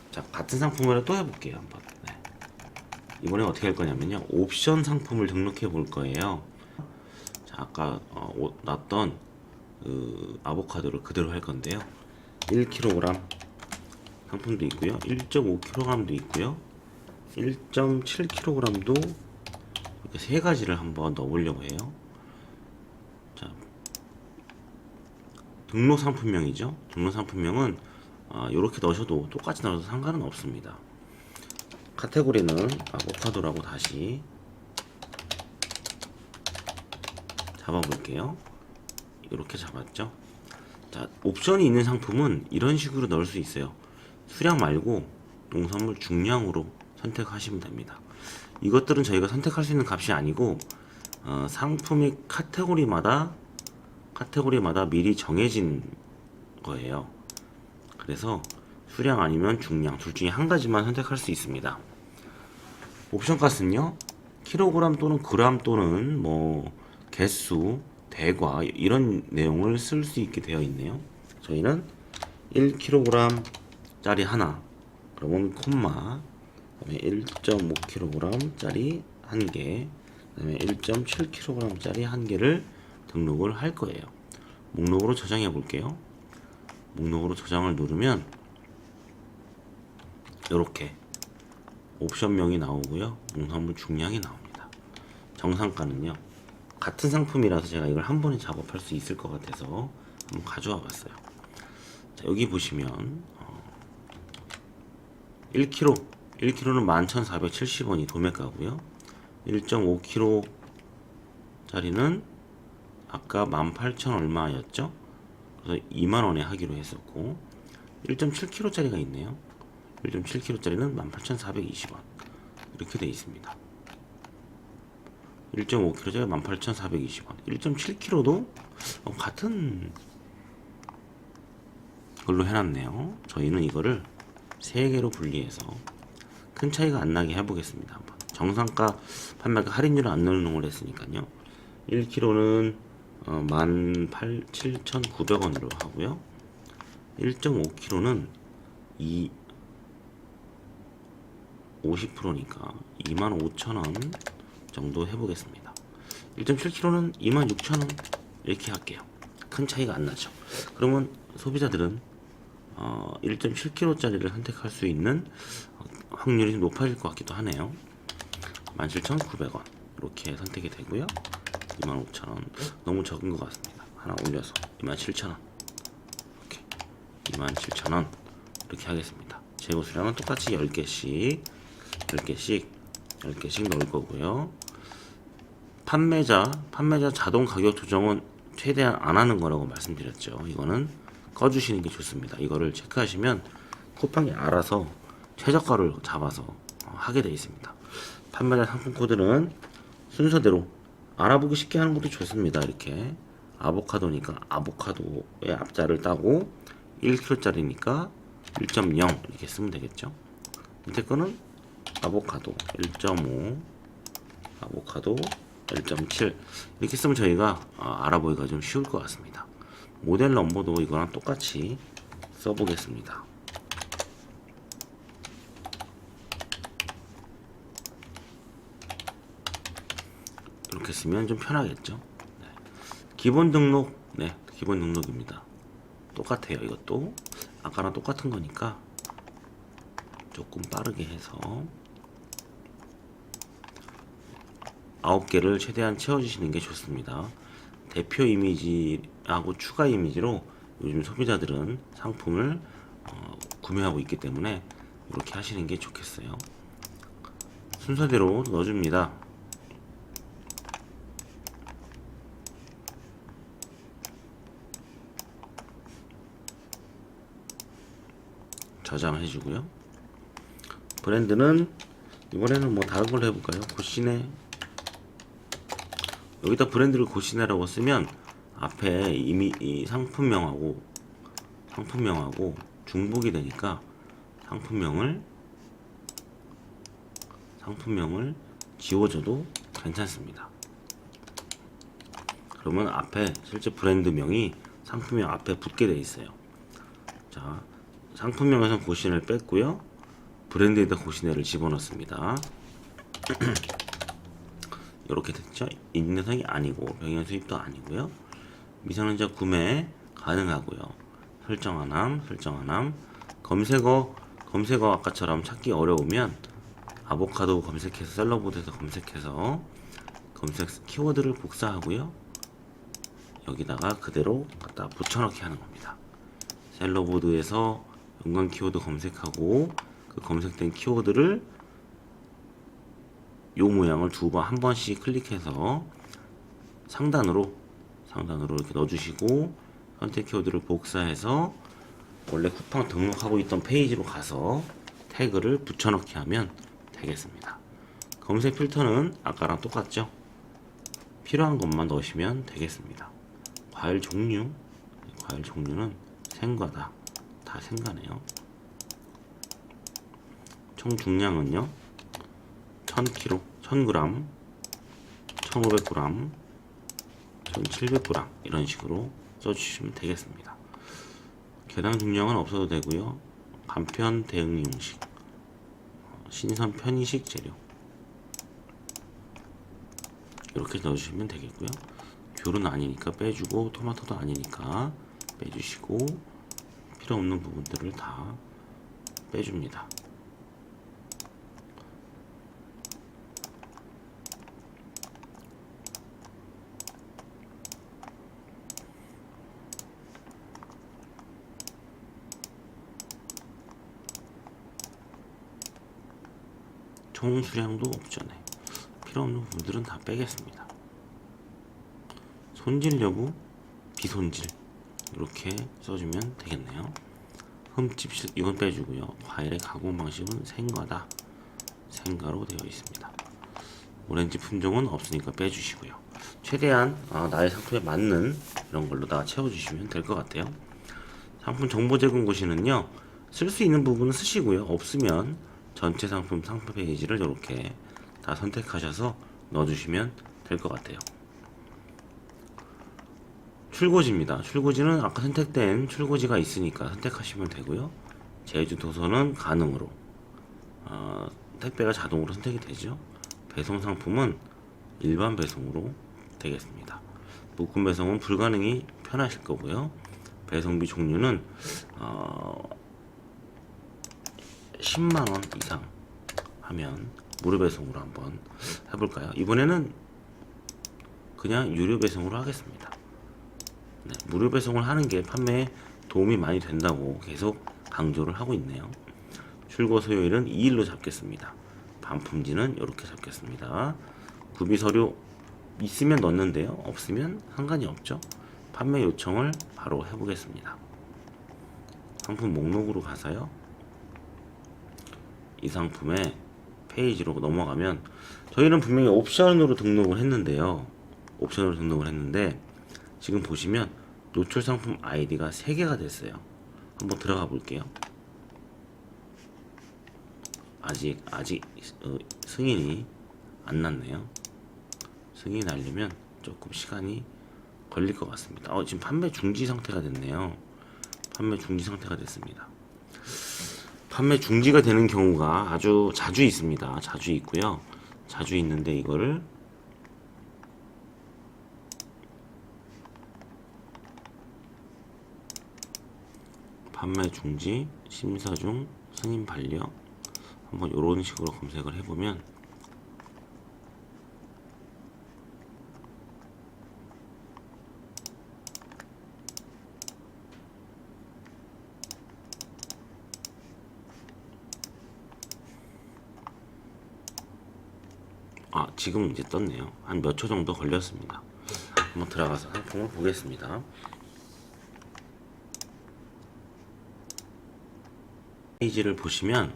자, 같은 상품으로 또 해볼게요. 한번. 네. 이번엔 어떻게 할 거냐면요, 옵션 상품을 등록해 볼 거예요. 자, 아까 놨던 그 아보카도를 그대로 할 건데요. 1kg 상품도 있고요, 1.5kg도 있고요, 1.7kg도 이렇게 세 가지를 한번 넣어보려고 해요. 자, 등록 상품명이죠. 등록 상품명은 이렇게 넣으셔도 똑같이 넣어도 상관은 없습니다. 카테고리는 아보카도라고 다시 잡아볼게요. 이렇게 잡았죠. 자, 옵션이 있는 상품은 이런 식으로 넣을 수 있어요. 수량 말고 농산물 중량으로 선택하시면 됩니다. 이것들은 저희가 선택할 수 있는 값이 아니고 상품의 카테고리마다 미리 정해진 거예요. 그래서 수량 아니면 중량 둘 중에 한 가지만 선택할 수 있습니다. 옵션 값은요, 킬로그램 또는 그램 또는 뭐 개수, 대과 이런 내용을 쓸 수 있게 되어 있네요. 저희는 1kg 짜리 하나, 그러면 콤마, 그다음에 1.5kg 짜리 한 개, 그다음에 1.7kg 짜리 한 개를 등록을 할 거예요. 목록으로 저장해 볼게요. 목록으로 저장을 누르면 이렇게 옵션명이 나오고요, 농산물 중량이 나옵니다. 정상가는요, 같은 상품이라서 제가 이걸 한 번에 작업할 수 있을 것 같아서 한번 가져와 봤어요. 자, 여기 보시면 1kg는 11,470원이 도매가고요, 1.5kg 짜리는 아까 18,000 얼마였죠? 그래서 2만원에 하기로 했었고, 1.7kg 짜리가 있네요. 1.7kg 짜리는 18,420원 이렇게 되어 있습니다. 1.5kg 짜리 18,420원, 1.7kg도 같은 걸로 해놨네요. 저희는 이거를 3개로 분리해서 큰 차이가 안 나게 해보겠습니다. 한번. 정상가 판매가 할인율을 안 넣는 걸 했으니까요. 1kg는 17,900원으로 하고요, 1.5kg는 50%니까 25,000원 정도 해보겠습니다. 1.7kg는 26,000원 이렇게 할게요. 큰 차이가 안 나죠. 그러면 소비자들은 1.7kg 짜리를 선택할 수 있는 확률이 좀 높아질 것 같기도 하네요. 17,900원 이렇게 선택이 되고요, 25,000원 너무 적은 것 같습니다. 하나 올려서 27,000원, 이렇게 27,000원 이렇게 하겠습니다. 재고 수량은 똑같이 10개씩 넣을 거고요. 판매자 자동 가격 조정은 최대한 안 하는 거라고 말씀드렸죠. 이거는 꺼주시는 게 좋습니다. 이거를 체크하시면 쿠팡이 알아서 최저가를 잡아서 하게 되어 있습니다. 판매자 상품 코드는 순서대로 알아보기 쉽게 하는 것도 좋습니다. 이렇게 아보카도니까 아보카도의 앞자를 따고 1kg짜리니까 1.0 이렇게 쓰면 되겠죠. 밑에 거는 아보카도 1.5, 아보카도 1.7 이렇게 쓰면 저희가 알아보기가 좀 쉬울 것 같습니다. 모델 넘버도 이거랑 똑같이 써보겠습니다. 이렇게 쓰면 좀 편하겠죠. 네. 기본 등록, 네, 기본 등록입니다. 똑같아요. 이것도 아까랑 똑같은 거니까 조금 빠르게 해서 9개를 최대한 채워주시는 게 좋습니다. 대표 이미지하고 추가 이미지로 요즘 소비자들은 상품을 구매하고 있기 때문에 이렇게 하시는 게 좋겠어요. 순서대로 넣어줍니다. 저장해주고요. 브랜드는 이번에는 뭐 다른 걸로 해볼까요? 고시네. 여기다 브랜드를 고시네라고 쓰면 앞에 이미 이 상품명하고 중복이 되니까 상품명을 지워줘도 괜찮습니다. 그러면 앞에 실제 브랜드명이 상품명 앞에 붙게 돼 있어요. 자, 상품명에서 고시네를 뺐고요. 브랜드에다 고시네를 집어넣습니다. 이렇게 됐죠. 인내성이 아니고 병행 수입도 아니고요. 미성년자 구매 가능하고요. 설정 안함. 검색어 아까처럼 찾기 어려우면 아보카도 검색해서 셀러보드에서 검색해서 검색 키워드를 복사하고요. 여기다가 그대로 갖다 붙여넣기 하는 겁니다. 셀러보드에서 연관 키워드 검색하고 그 검색된 키워드를 요 모양을 한 번씩 클릭해서 상단으로 이렇게 넣어주시고 선택 키워드를 복사해서 원래 쿠팡 등록하고 있던 페이지로 가서 태그를 붙여넣기 하면 되겠습니다. 검색 필터는 아까랑 똑같죠? 필요한 것만 넣으시면 되겠습니다. 과일 종류는 생과다. 다 생과네요. 총 중량은요 1000kg, 1000g, 1500g, 1700g 이런 식으로 써주시면 되겠습니다. 개당 중량은 없어도 되고요. 간편 대응 용식, 신선 편의식 재료 이렇게 넣어주시면 되겠고요. 귤은 아니니까 빼주고 토마토도 아니니까 빼주시고 필요 없는 부분들을 다 빼줍니다. 총 수량도 옵션에 필요 없는 부분들은 다 빼겠습니다. 손질 여부, 비손질 이렇게 써주면 되겠네요. 흠집 이건 빼주고요. 과일의 가공 방식은 생과다. 생과로 되어 있습니다. 오렌지 품종은 없으니까 빼주시고요. 최대한 나의 상품에 맞는 이런 걸로 다 채워주시면 될 것 같아요. 상품 정보 제공 고시는요. 쓸 수 있는 부분은 쓰시고요. 없으면 전체 상품 페이지를 이렇게 다 선택하셔서 넣어주시면 될 것 같아요. 출고지입니다. 출고지는 아까 선택된 출고지가 있으니까 선택하시면 되고요. 제주 도서는 가능으로 택배가 자동으로 선택이 되죠. 배송 상품은 일반 배송으로 되겠습니다. 묶음 배송은 불가능이 편하실 거고요. 배송비 종류는 10만원 이상 하면 무료 배송으로 한번 해볼까요? 이번에는 그냥 유료 배송으로 하겠습니다. 네, 무료 배송을 하는 게 판매에 도움이 많이 된다고 계속 강조를 하고 있네요. 출고 소요일은 2일로 잡겠습니다. 반품지는 이렇게 잡겠습니다. 구비 서류 있으면 넣는데요. 없으면 상관이 없죠. 판매 요청을 바로 해보겠습니다. 상품 목록으로 가서요. 이 상품의 페이지로 넘어가면 저희는 분명히 옵션으로 등록을 했는데 지금 보시면 노출 상품 아이디가 3개가 됐어요. 한번 들어가 볼게요. 아직 승인이 안 났네요. 승인이 나려면 조금 시간이 걸릴 것 같습니다. 지금 판매 중지 상태가 됐네요. 판매 중지 상태가 됐습니다. 판매 중지가 되는 경우가 아주 자주 있습니다. 자주 있고요. 자주 있는데 이거를 판매 중지, 심사 중, 승인 반려. 한번 이런 식으로 검색을 해보면 지금 이제 떴네요. 한 몇 초 정도 걸렸습니다. 한번 들어가서 상품을 보겠습니다. 페이지를 보시면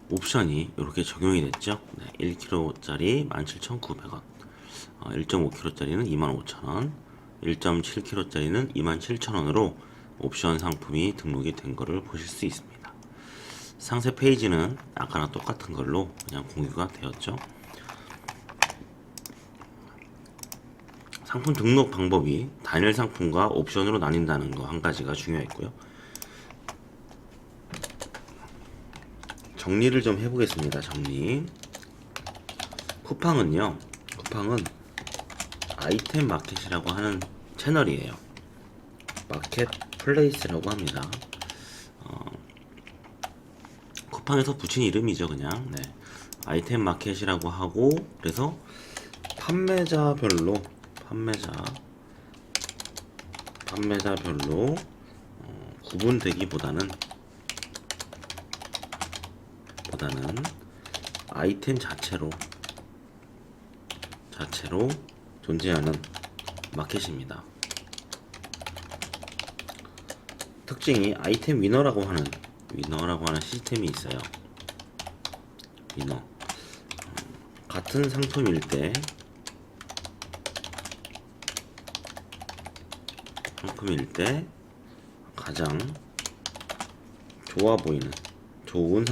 옵션이 이렇게 적용이 됐죠. 네, 1kg짜리 17,900원, 1.5kg짜리는 25,000원, 1.7kg짜리는 27,000원으로 옵션 상품이 등록이 된 거를 보실 수 있습니다. 상세 페이지는 아까랑 똑같은 걸로 그냥 공유가 되었죠. 상품 등록 방법이 단일 상품과 옵션으로 나뉜다는 거 한 가지가 중요했고요. 정리를 좀 해보겠습니다. 정리. 쿠팡은요, 쿠팡은 아이템 마켓이라고 하는 채널이에요. 마켓 플레이스라고 합니다. 쿠팡에서 붙인 이름이죠, 그냥. 네. 아이템 마켓이라고 하고, 그래서 판매자별로 구분되기보다는 아이템 자체로 존재하는 마켓입니다. 특징이 아이템 위너라고 하는 시스템이 있어요. 위너. 같은 상품일 때 가장 좋아 보이는 좋은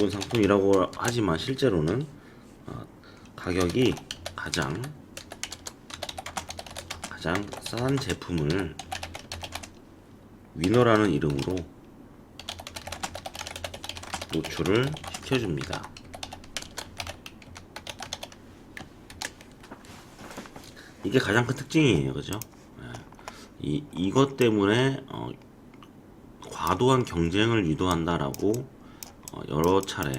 상품이라고 하지만 실제로는 가격이 가장 싼 제품을 위너라는 이름으로 노출을 시켜줍니다. 이게 가장 큰 특징이에요, 그죠? 이것 때문에 과도한 경쟁을 유도한다라고 여러 차례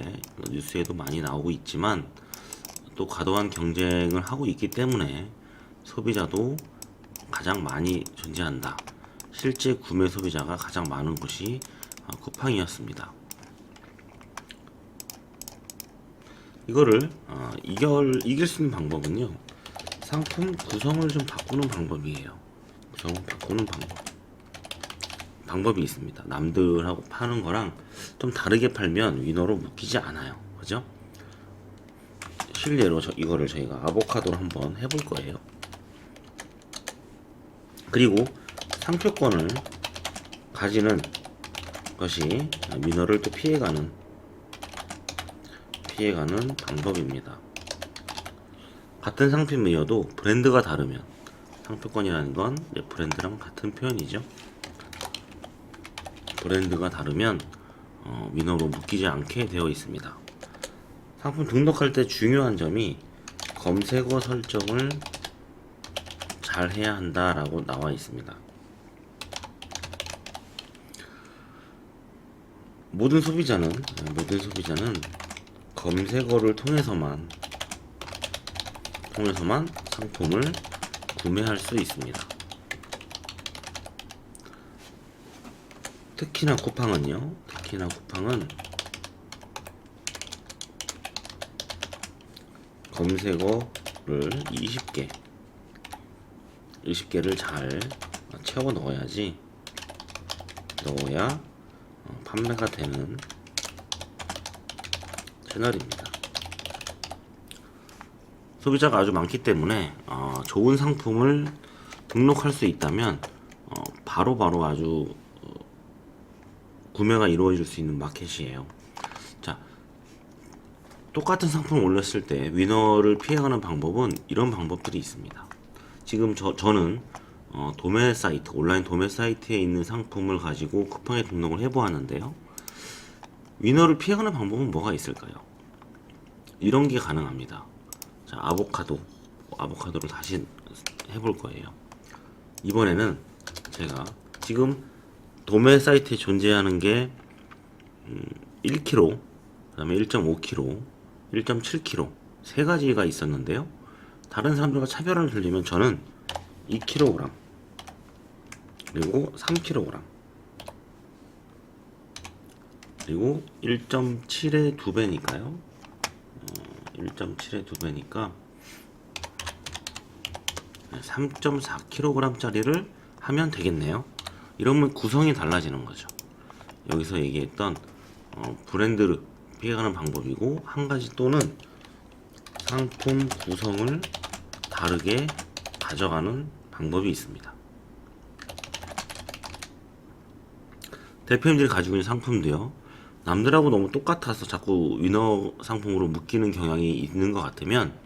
뉴스에도 많이 나오고 있지만, 또 과도한 경쟁을 하고 있기 때문에 소비자도 가장 많이 존재한다. 실제 구매 소비자가 가장 많은 곳이 쿠팡이었습니다. 이거를 이길 수 있는 방법은요, 상품 구성을 좀 바꾸는 방법이에요. 방법이 있습니다. 남들하고 파는 거랑 좀 다르게 팔면 위너로 묶이지 않아요. 그죠? 실례로 이거를 저희가 아보카도로 한번 해볼 거예요. 그리고 상표권을 가지는 것이 위너를 또 피해가는 방법입니다. 같은 상품이어도 브랜드가 다르면, 상표권이라는 건 브랜드랑 같은 표현이죠. 브랜드가 다르면 위너로 묶이지 않게 되어 있습니다. 상품 등록할 때 중요한 점이 검색어 설정을 잘 해야 한다라고 나와 있습니다. 모든 소비자는 검색어를 통해서만 상품을 구매할 수 있습니다. 특히나 쿠팡은 검색어를 20개를 잘 채워 넣어야 판매가 되는 채널입니다. 소비자가 아주 많기 때문에 좋은 상품을 등록할 수 있다면 바로바로 아주 구매가 이루어질 수 있는 마켓이에요. 자, 똑같은 상품을 올렸을 때 위너를 피해가는 방법은 이런 방법들이 있습니다. 지금 저는 도매 사이트, 온라인 도매 사이트에 있는 상품을 가지고 쿠팡에 등록을 해보았는데요. 위너를 피해가는 방법은 뭐가 있을까요? 이런 게 가능합니다. 자, 아보카도를 다시 해볼 거예요. 이번에는 제가 지금 도매 사이트에 존재하는 게 1kg, 그다음에 1.5kg, 1.7kg 세 가지가 있었는데요. 다른 사람들과 차별을 두려면 저는 2kg 그리고 3kg 그리고 1.7의 2배니까요. 1.7의 2배니까 3.4kg 짜리를 하면 되겠네요. 이러면 구성이 달라지는 거죠. 여기서 얘기했던 브랜드를 피해가는 방법이고, 한 가지 또는 상품 구성을 다르게 가져가는 방법이 있습니다. 대표님들이 가지고 있는 상품도요, 남들하고 너무 똑같아서 자꾸 위너 상품으로 묶이는 경향이 있는 것 같으면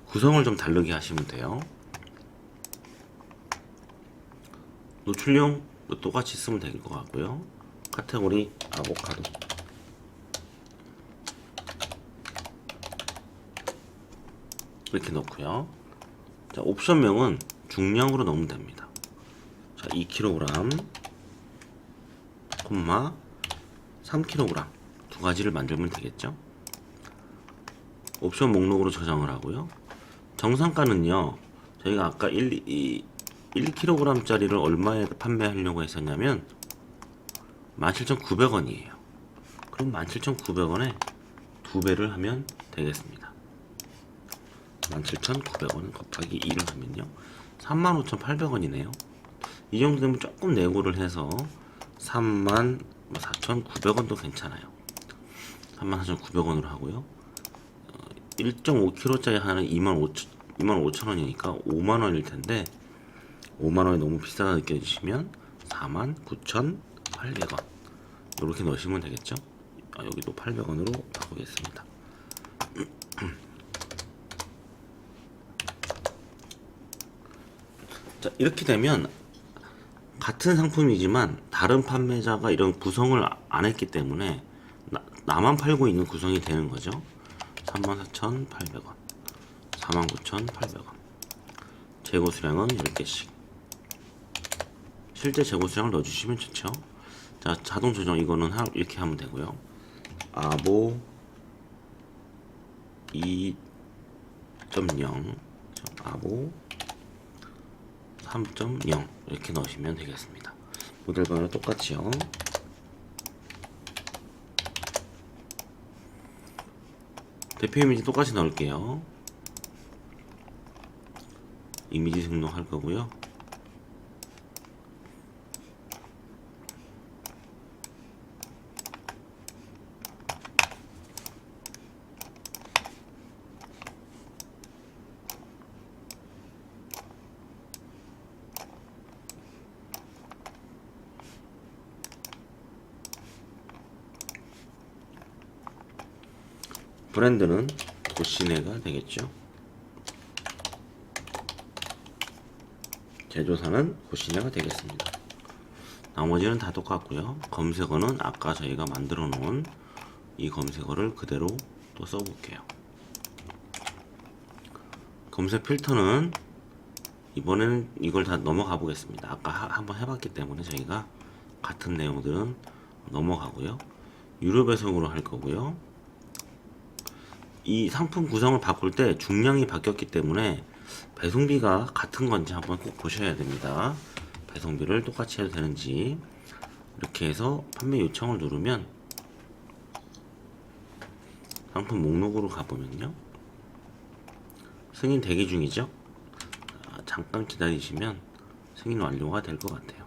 구성을 좀 다르게 하시면 돼요. 노출용 똑같이 쓰면 될 것 같고요. 카테고리 아보카도, 이렇게 넣고요. 자, 옵션명은 중량으로 넣으면 됩니다. 자, 2kg, 3kg 두 가지를 만들면 되겠죠. 옵션 목록으로 저장을 하고요. 정상가는요, 저희가 아까 1kg 짜리를 얼마에 판매하려고 했었냐면 17,900원이에요. 그럼 17,900원에 2배를 하면 되겠습니다. 17,900원 곱하기 2를 하면요, 35,800원이네요. 이 정도 되면 조금 내고를 해서 34,900원도 괜찮아요. 34,900원으로 하고요. 1.5kg짜리 하나는 25,000원이니까 5만원일 텐데, 5만원이 너무 비싸다 느껴지시면 49,800원 이렇게 넣으시면 되겠죠. 여기도 800원으로 바꾸겠습니다. 자, 이렇게 되면 같은 상품이지만 다른 판매자가 이런 구성을 안 했기 때문에 나만 팔고 있는 구성이 되는 거죠. 34,800원, 49,800원. 재고 수량은 10개씩. 실제 재고 수량을 넣어주시면 좋죠. 자, 자동 조정 이거는 이렇게 하면 되고요. 아보 2.0, 아보 3.0 이렇게 넣으시면 되겠습니다. 모델 번호 똑같이요. 대표 이미지 똑같이 넣을게요. 이미지 등록할 거고요. 브랜드는 고시네가 되겠죠. 제조사는 고시네가 되겠습니다. 나머지는 다 똑같고요. 검색어는 아까 저희가 만들어 놓은 이 검색어를 그대로 또 써볼게요. 검색 필터는 이번에는 이걸 다 넘어가 보겠습니다. 아까 한번 해봤기 때문에 저희가 같은 내용들은 넘어가고요. 유료 배송으로 할 거고요. 이 상품 구성을 바꿀 때 중량이 바뀌었기 때문에 배송비가 같은 건지 한번 꼭 보셔야 됩니다. 배송비를 똑같이 해도 되는지. 이렇게 해서 판매 요청을 누르면 상품 목록으로 가보면요, 승인 대기 중이죠. 잠깐 기다리시면 승인 완료가 될 것 같아요.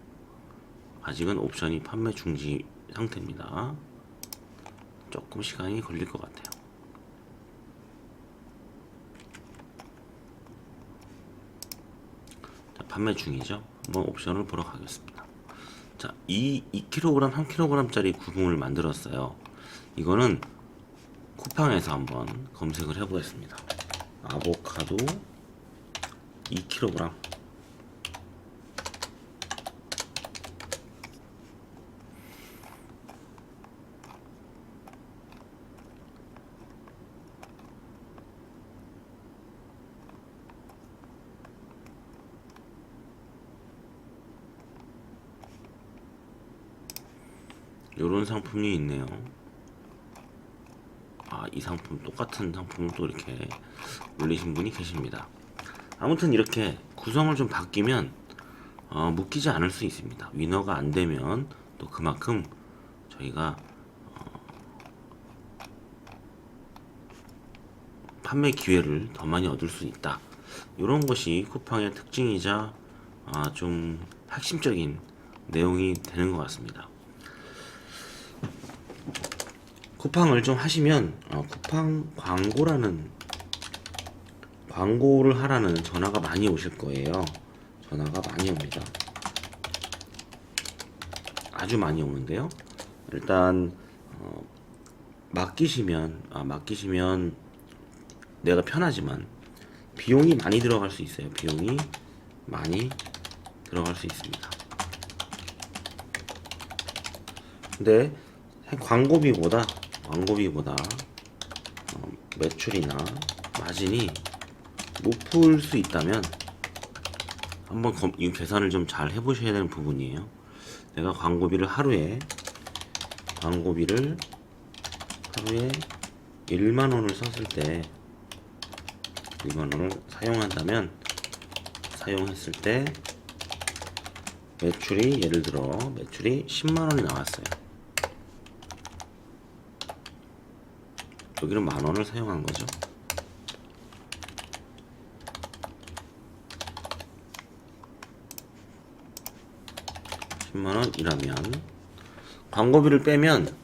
아직은 옵션이 판매 중지 상태입니다. 조금 시간이 걸릴 것 같아요. 자, 판매 중이죠. 한번 옵션을 보러 가겠습니다. 자, 2kg, 3kg 짜리 구분을 만들었어요. 이거는 쿠팡에서 한번 검색을 해보겠습니다. 아보카도 2kg. 요런 상품이 있네요. 이 상품 똑같은 상품을 또 이렇게 올리신 분이 계십니다. 아무튼 이렇게 구성을 좀 바뀌면 묶이지 않을 수 있습니다. 위너가 안 되면 또 그만큼 저희가 판매 기회를 더 많이 얻을 수 있다. 이런 것이 쿠팡의 특징이자 좀 핵심적인 내용이 되는 것 같습니다. 쿠팡을 좀 하시면 쿠팡 광고를 하라는 전화가 많이 오실 거예요. 전화가 많이 옵니다. 아주 많이 오는데요. 일단 맡기시면 내가 편하지만 비용이 많이 들어갈 수 있어요. 비용이 많이 들어갈 수 있습니다. 근데 광고비보다 매출이나 마진이 높을 수 있다면 한번 이 계산을 좀 잘 해보셔야 되는 부분이에요. 내가 광고비를 하루에 1만 원을 썼을 때 1만 원을 사용했을 때 예를 들어 매출이 10만 원이 나왔어요. 여기는 만 원을 사용한 거죠. 10만 원이라면 광고비를 빼면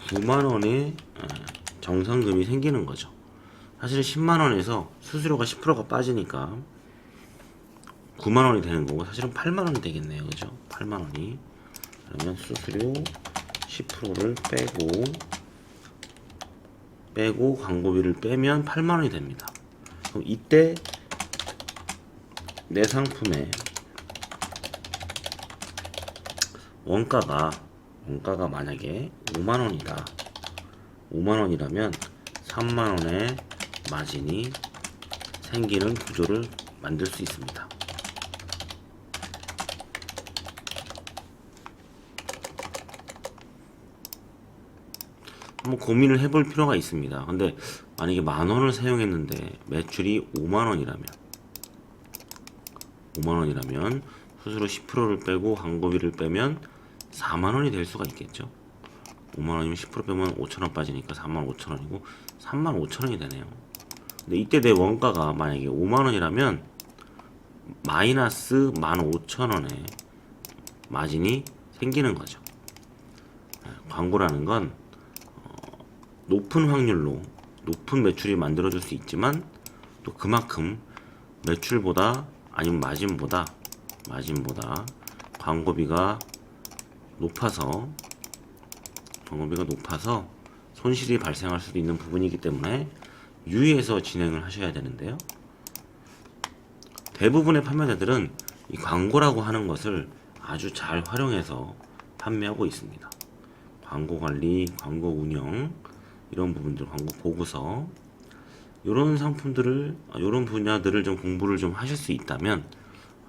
9만 원의 정상금이 생기는 거죠. 사실 10만 원에서 수수료가 10%가 빠지니까 9만 원이 되는 거고 사실은 8만 원이 되겠네요. 그죠? 8만 원이. 그러면 수수료 10%를 빼고 광고비를 빼면 8만 원이 됩니다. 그럼 이때 내 상품의 원가가 만약에 5만 원이다. 5만 원이라면 3만 원의 마진이 생기는 구조를 만들 수 있습니다. 한번 고민을 해볼 필요가 있습니다. 근데 만약에 만 원을 사용했는데 매출이 5만 원이라면 수수료 10%를 빼고 광고비를 빼면 4만 원이 될 수가 있겠죠. 5만 원이면 10% 빼면 5천 원 빠지니까 4만 5천 원이고 3만 5천 원이 되네요. 근데 이때 내 원가가 만약에 5만 원이라면 마이너스 15,000원의 마진이 생기는 거죠. 광고라는 건 높은 확률로 높은 매출이 만들어줄 수 있지만 또 그만큼 매출보다 아니면 마진보다 광고비가 높아서 손실이 발생할 수도 있는 부분이기 때문에 유의해서 진행을 하셔야 되는데요. 대부분의 판매자들은 이 광고라고 하는 것을 아주 잘 활용해서 판매하고 있습니다. 광고 관리, 광고 운영 이런 부분들, 광고 보고서 이런 상품들을 이런 분야들을 좀 공부를 좀 하실 수 있다면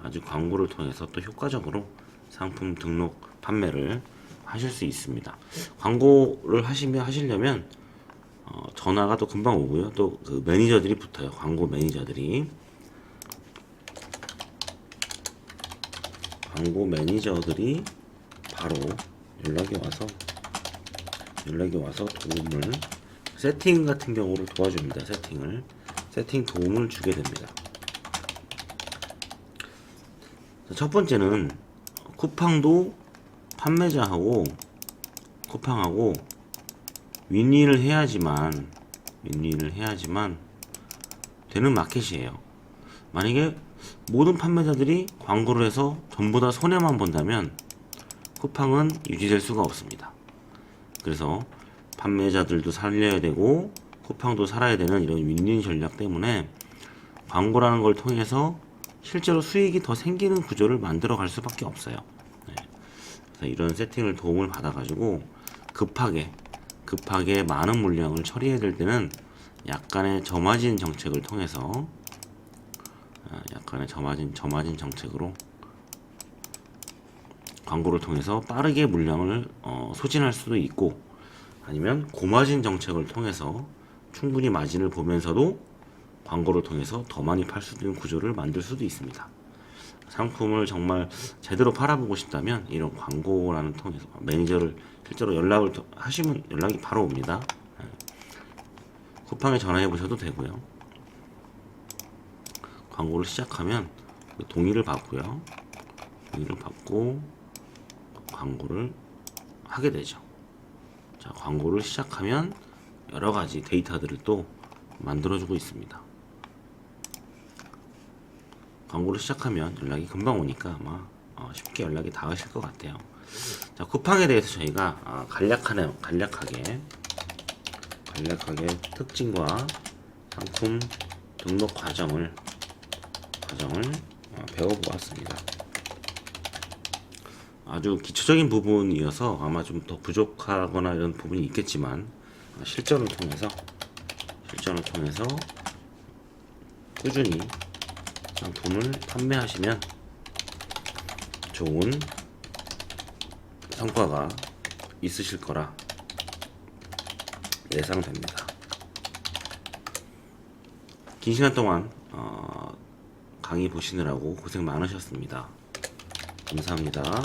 아주 광고를 통해서 또 효과적으로 상품 등록 판매를 하실 수 있습니다. 광고를 하시려면 전화가 또 금방 오고요. 또 그 매니저들이 붙어요. 광고 매니저들이 바로 연락이 와서 도움을 세팅 같은 경우를 도와줍니다. 세팅 도움을 주게 됩니다. 첫 번째는 쿠팡도 판매자하고 쿠팡하고 윈윈을 해야지만 되는 마켓이에요. 만약에 모든 판매자들이 광고를 해서 전부 다 손해만 본다면 쿠팡은 유지될 수가 없습니다. 그래서 판매자들도 살려야 되고 쿠팡도 살아야 되는 이런 윈윈 전략 때문에 광고라는 걸 통해서 실제로 수익이 더 생기는 구조를 만들어 갈 수밖에 없어요. 그래서 이런 세팅을 도움을 받아가지고 급하게 많은 물량을 처리해야 될 때는 약간의 저마진 정책을 통해서 약간의 저마진 정책으로 광고를 통해서 빠르게 물량을 소진할 수도 있고, 아니면 고마진 정책을 통해서 충분히 마진을 보면서도 광고를 통해서 더 많이 팔 수 있는 구조를 만들 수도 있습니다. 상품을 정말 제대로 팔아보고 싶다면 이런 광고라는 통해서 매니저를 실제로 연락을 하시면 연락이 바로 옵니다. 쿠팡에 전화해 보셔도 되고요. 광고를 시작하면 동의를 받고요. 동의를 받고 광고를 하게 되죠. 자, 광고를 시작하면 여러 가지 데이터들을 또 만들어주고 있습니다. 광고를 시작하면 연락이 금방 오니까 아마 쉽게 연락이 닿으실 것 같아요. 자, 쿠팡에 대해서 저희가 간략하게 특징과 상품 등록 과정을 배워보았습니다. 아주 기초적인 부분이어서 아마 좀 더 부족하거나 이런 부분이 있겠지만, 실전을 통해서 꾸준히 상품을 판매하시면 좋은 성과가 있으실 거라 예상됩니다. 긴 시간 동안 강의 보시느라고 고생 많으셨습니다. 감사합니다.